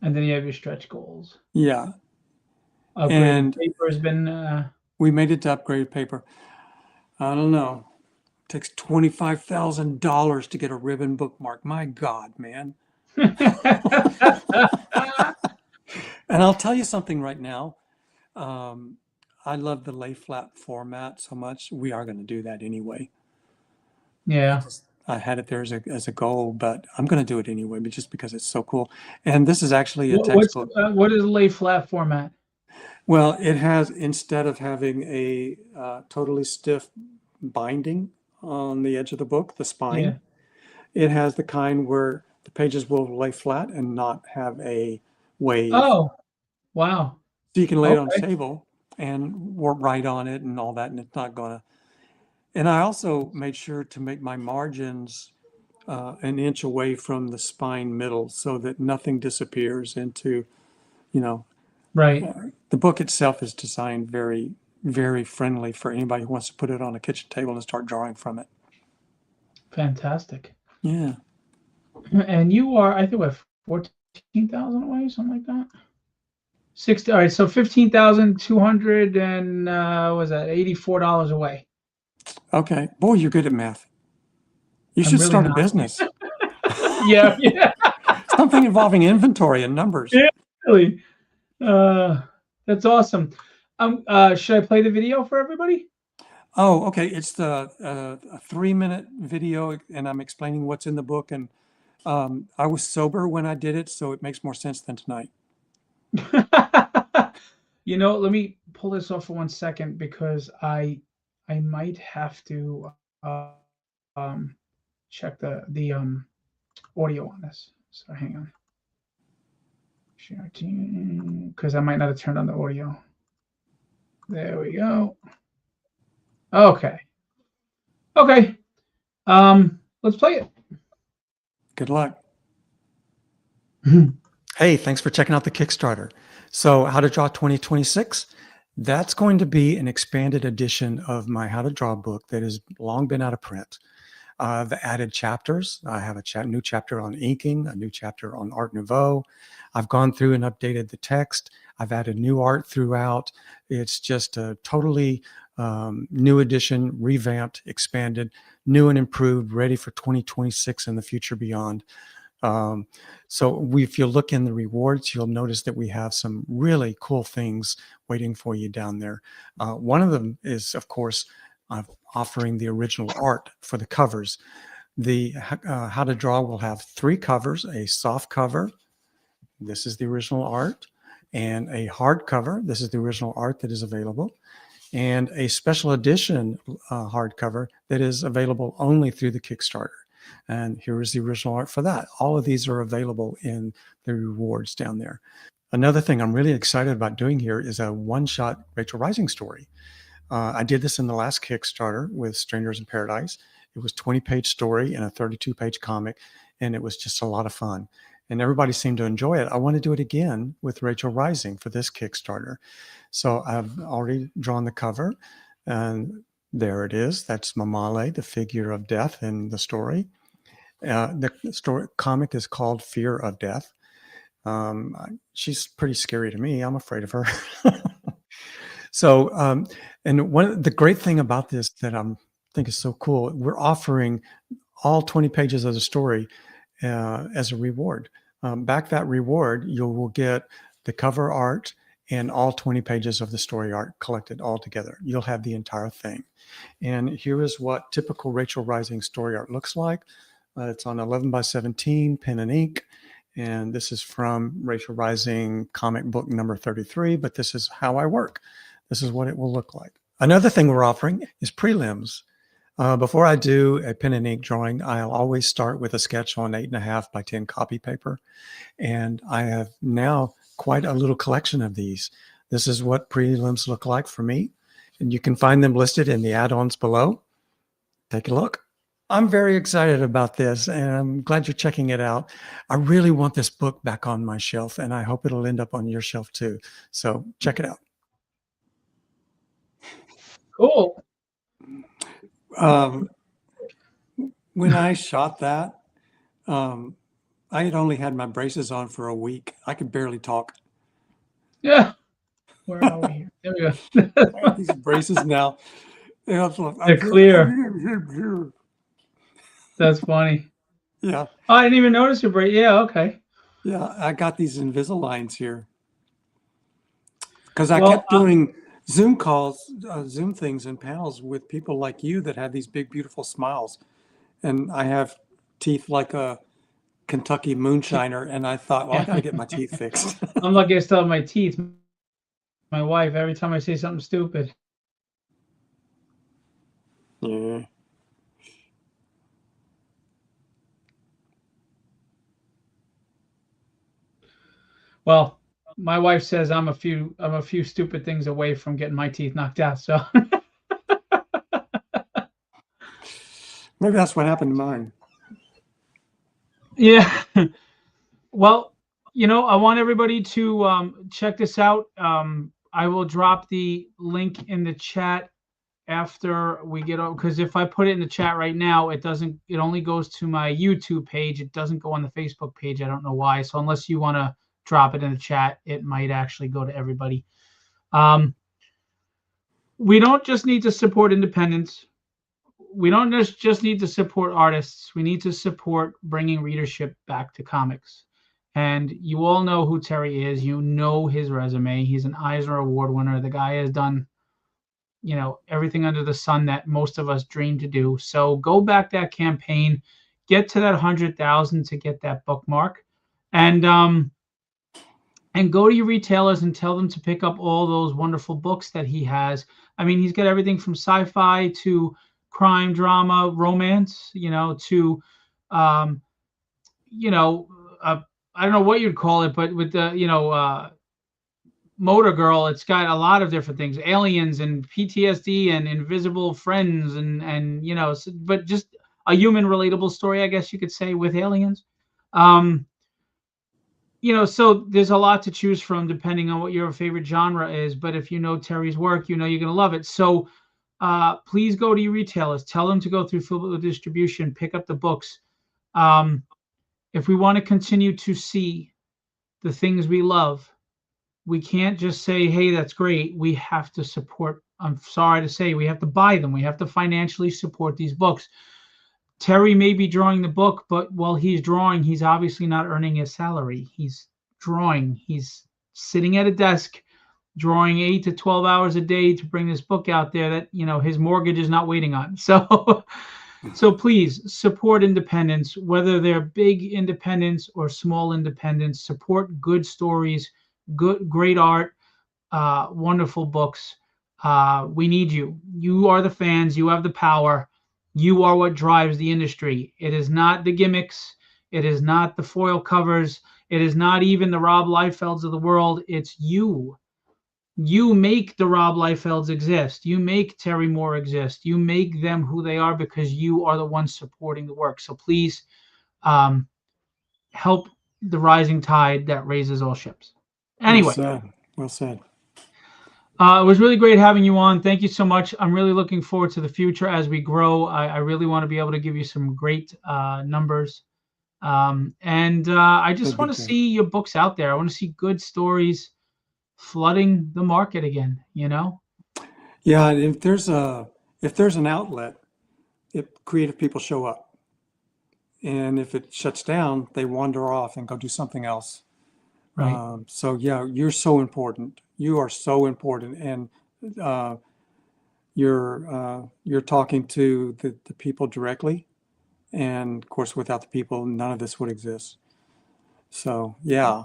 Speaker 1: And then you have your stretch goals.
Speaker 2: Yeah.
Speaker 1: Upgraded paper has been.
Speaker 2: We made it to upgraded paper. I don't know. It takes $25,000 to get a ribbon bookmark. My God, man. And I'll tell you something right now. I love the lay flat format so much. We are going to do that anyway.
Speaker 1: Yeah.
Speaker 2: I had it there as a goal, but I'm going to do it anyway, but just because it's so cool. And this is actually a textbook.
Speaker 1: What is lay flat format?
Speaker 2: Well, it has, instead of having a totally stiff binding on the edge of the book, the spine, it has the kind where the pages will lay flat and not have a wave.
Speaker 1: Oh, wow.
Speaker 2: So you can lay it on the table and write on it and all that, and it's not going to. And I also made sure to make my margins an inch away from the spine middle so that nothing disappears into,
Speaker 1: Right.
Speaker 2: The book itself is designed very, very friendly for anybody who wants to put it on a kitchen table and start drawing from it.
Speaker 1: Fantastic.
Speaker 2: Yeah.
Speaker 1: And you are, I think, what, 14,000 away, something like that? 60. All right, so 15,200 and was that $84 away?
Speaker 2: Okay. Boy, you're good at math. You should start a business.
Speaker 1: Yeah.
Speaker 2: Something involving inventory and numbers.
Speaker 1: Yeah, really. That's awesome. Should I play the video for everybody?
Speaker 2: Oh, okay. It's a 3-minute video, and I'm explaining what's in the book. And I was sober when I did it, so it makes more sense than tonight.
Speaker 1: Let me pull this off for 1 second because I might have to check the audio on this. So hang on. Share because I might not have turned on the audio. There we go. Okay. Let's play it.
Speaker 2: Good luck. Hey, thanks for checking out the Kickstarter. So How to Draw 2026, that's going to be an expanded edition of my How to Draw book that has long been out of print. The added chapters, I have a new chapter on inking, a new chapter on Art Nouveau. I've gone through and updated the text. I've added new art throughout. It's just a totally new edition, revamped, expanded, new and improved, ready for 2026 and the future beyond. So if you look in the rewards, you'll notice that we have some really cool things waiting for you down there. One of them is, of course, offering the original art for the covers. The How to Draw will have 3 covers, a soft cover. This is the original art, and a hard cover. This is the original art that is available. and a special edition hardcover that is available only through the Kickstarter. And here is the original art for that. All of these are available in the rewards down there. Another thing I'm really excited about doing here is a one-shot Rachel Rising story. I did this in the last Kickstarter with Strangers in Paradise. It was a 20-page story and a 32-page comic, and it was just a lot of fun. And everybody seemed to enjoy it. I want to do it again with Rachel Rising for this Kickstarter. So I've already drawn the cover, and there it is. That's Mamale, the figure of death in the story. The story comic is called Fear of Death. She's pretty scary to me. I'm afraid of her. So, and the great thing about this that I think is so cool, we're offering all 20 pages of the story as a reward. Back that reward, you will get the cover art and all 20 pages of the story art collected all together. You'll have the entire thing. And here is what typical Rachel Rising story art looks like. It's on 11 by 17, pen and ink. And this is from Rachel Rising comic book number 33, but this is how I work. This is what it will look like. Another thing we're offering is prelims. Before I do a pen and ink drawing, I'll always start with a sketch on 8.5 by 10 copy paper. And I have now quite a little collection of these. This is what prelims look like for me. And you can find them listed in the add-ons below. Take a look. I'm very excited about this, and I'm glad you're checking it out. I really want this book back on my shelf, and I hope it'll end up on your shelf too. So check it out.
Speaker 1: Cool.
Speaker 2: When I shot that, I had only had my braces on for a week. I could barely talk.
Speaker 1: Yeah. Where are we here? There we go.
Speaker 2: I have these braces now.
Speaker 1: They're clear. That's funny.
Speaker 2: Yeah.
Speaker 1: Oh, I didn't even notice your brace. Yeah, okay.
Speaker 2: Yeah, I got these Invisaligns here. Because I kept doing Zoom calls, Zoom things and panels with people like you that have these big, beautiful smiles. And I have teeth like a Kentucky moonshiner. And I thought, well, I got to get my teeth fixed.
Speaker 1: I'm lucky I still have my teeth. My wife, every time I say something stupid.
Speaker 2: Yeah.
Speaker 1: Well, my wife says I'm a few stupid things away from getting my teeth knocked out. So
Speaker 2: maybe that's what happened to mine.
Speaker 1: Yeah. Well, I want everybody to check this out. I will drop the link in the chat after we get over, because if I put it in the chat right now, it only goes to my YouTube page. It doesn't go on the Facebook page. I don't know why. So unless you want to drop it in the chat, it might actually go to everybody. We don't just need to support independents. We don't just need to support artists. We need to support bringing readership back to comics. And you all know who Terry is. You know his resume. He's an Eisner Award winner. The guy has done, everything under the sun that most of us dream to do. So go back that campaign, get to that 100,000 to get that bookmark, and go to your retailers and tell them to pick up all those wonderful books that he has. I mean, he's got everything from sci-fi to crime, drama, romance, to, I don't know what you'd call it, but with the, Motor Girl, it's got a lot of different things, aliens and PTSD and invisible friends and but just a human relatable story, I guess you could say, with aliens. So there's a lot to choose from depending on what your favorite genre is. But if you know Terry's work, you're going to love it. So please go to your retailers. Tell them to go through Philbo distribution, pick up the books. If we want to continue to see the things we love, we can't just say, hey, that's great. We have to support. I'm sorry to say, we have to buy them. We have to financially support these books. Terry may be drawing the book, but while he's drawing, he's obviously not earning his salary. He's drawing. He's sitting at a desk drawing 8 to 12 hours a day to bring this book out there that, his mortgage is not waiting on. So please support independents, whether they're big independents or small independents. Support good stories, great art, wonderful books. We need you. You are the fans. You have the power. You are what drives the industry. It is not the gimmicks. It is not the foil covers. It is not even the Rob Liefelds of the world. It's you. You make the Rob Liefelds exist. You make Terry Moore exist. You make them who they are because you are the ones supporting the work. So please um, help the rising tide that raises all ships.
Speaker 2: Well
Speaker 1: Anyway,
Speaker 2: said. Well said.
Speaker 1: it was really great having you on. Thank you so much. I'm really looking forward to the future as we grow. I really want to be able to give you some great numbers. And I just
Speaker 2: That'd be
Speaker 1: want to
Speaker 2: great.
Speaker 1: see your books out there. I want to see good stories flooding the market again, you know?
Speaker 2: Yeah, and if there's an outlet, creative people show up. And if it shuts down, they wander off and go do something else.
Speaker 1: Right.
Speaker 2: So yeah, you're so important. You are so important, and uh, you're talking to the people directly. And of course, without the people, none of this would exist. So yeah,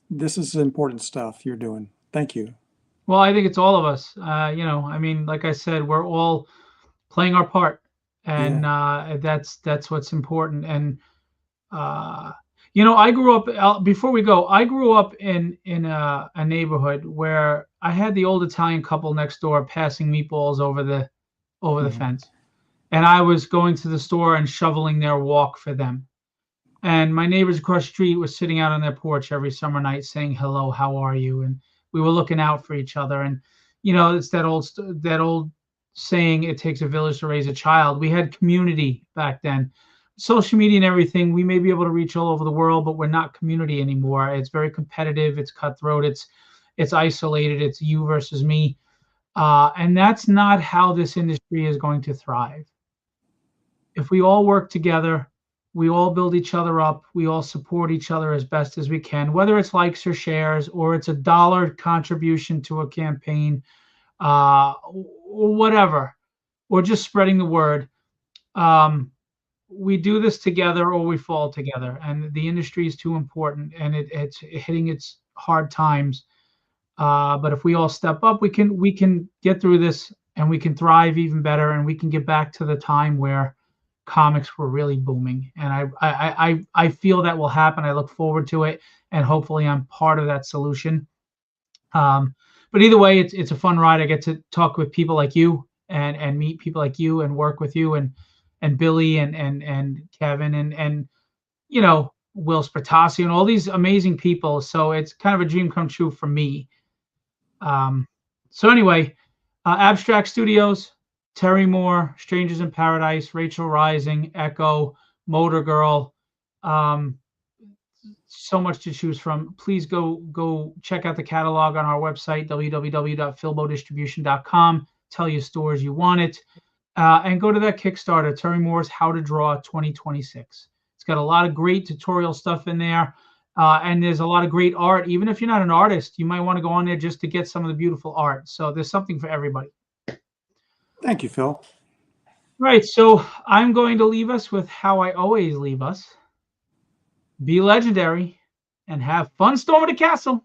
Speaker 2: this is important stuff you're doing. Thank you.
Speaker 1: Well, I think it's all of us. I mean, like I said, we're all playing our part, and
Speaker 2: Yeah.
Speaker 1: that's what's important. And uh, I grew up. Before we go, I grew up in a neighborhood where I had the old Italian couple next door passing meatballs over the
Speaker 2: Mhm.
Speaker 1: fence, and I was going to the store and shoveling their walk for them. And my neighbors across the street was sitting out on their porch every summer night saying, "Hello, how are you?" And we were looking out for each other. And it's that old saying, "It takes a village to raise a child." We had community back then. Social media and everything, we may be able to reach all over the world, but we're not community anymore. It's very competitive. It's cutthroat. It's isolated. It's you versus me. And that's not how this industry is going to thrive. If we all work together, we all build each other up, we all support each other as best as we can, whether it's likes or shares, or it's a dollar contribution to a campaign, or whatever, or just spreading the word. Um, we do this together or we fall together. And the industry is too important, and it's hitting its hard times. But if we all step up, we can get through this, and we can thrive even better, and we can get back to the time where comics were really booming. And I feel that will happen. I look forward to it, and hopefully I'm part of that solution. Um, but either way, it's a fun ride. I get to talk with people like you, and meet people like you, and work with you, and Billy, and Kevin, and Will Spratasi, and all these amazing people. So it's kind of a dream come true for me. Um, so anyway, Abstract Studios, Terry Moore, Strangers in Paradise, Rachel Rising, Echo, Motor Girl. Um, so much to choose from. Please go check out the catalog on our website, www.philbodistribution.com. Tell your stores you want it. And go to that Kickstarter, Terry Moore's How to Draw 2026. It's got a lot of great tutorial stuff in there. And there's a lot of great art. Even if you're not an artist, you might want to go on there just to get some of the beautiful art. So there's something for everybody.
Speaker 2: Thank you, Phil.
Speaker 1: Right. So I'm going to leave us with how I always leave us. Be legendary and have fun storming the castle.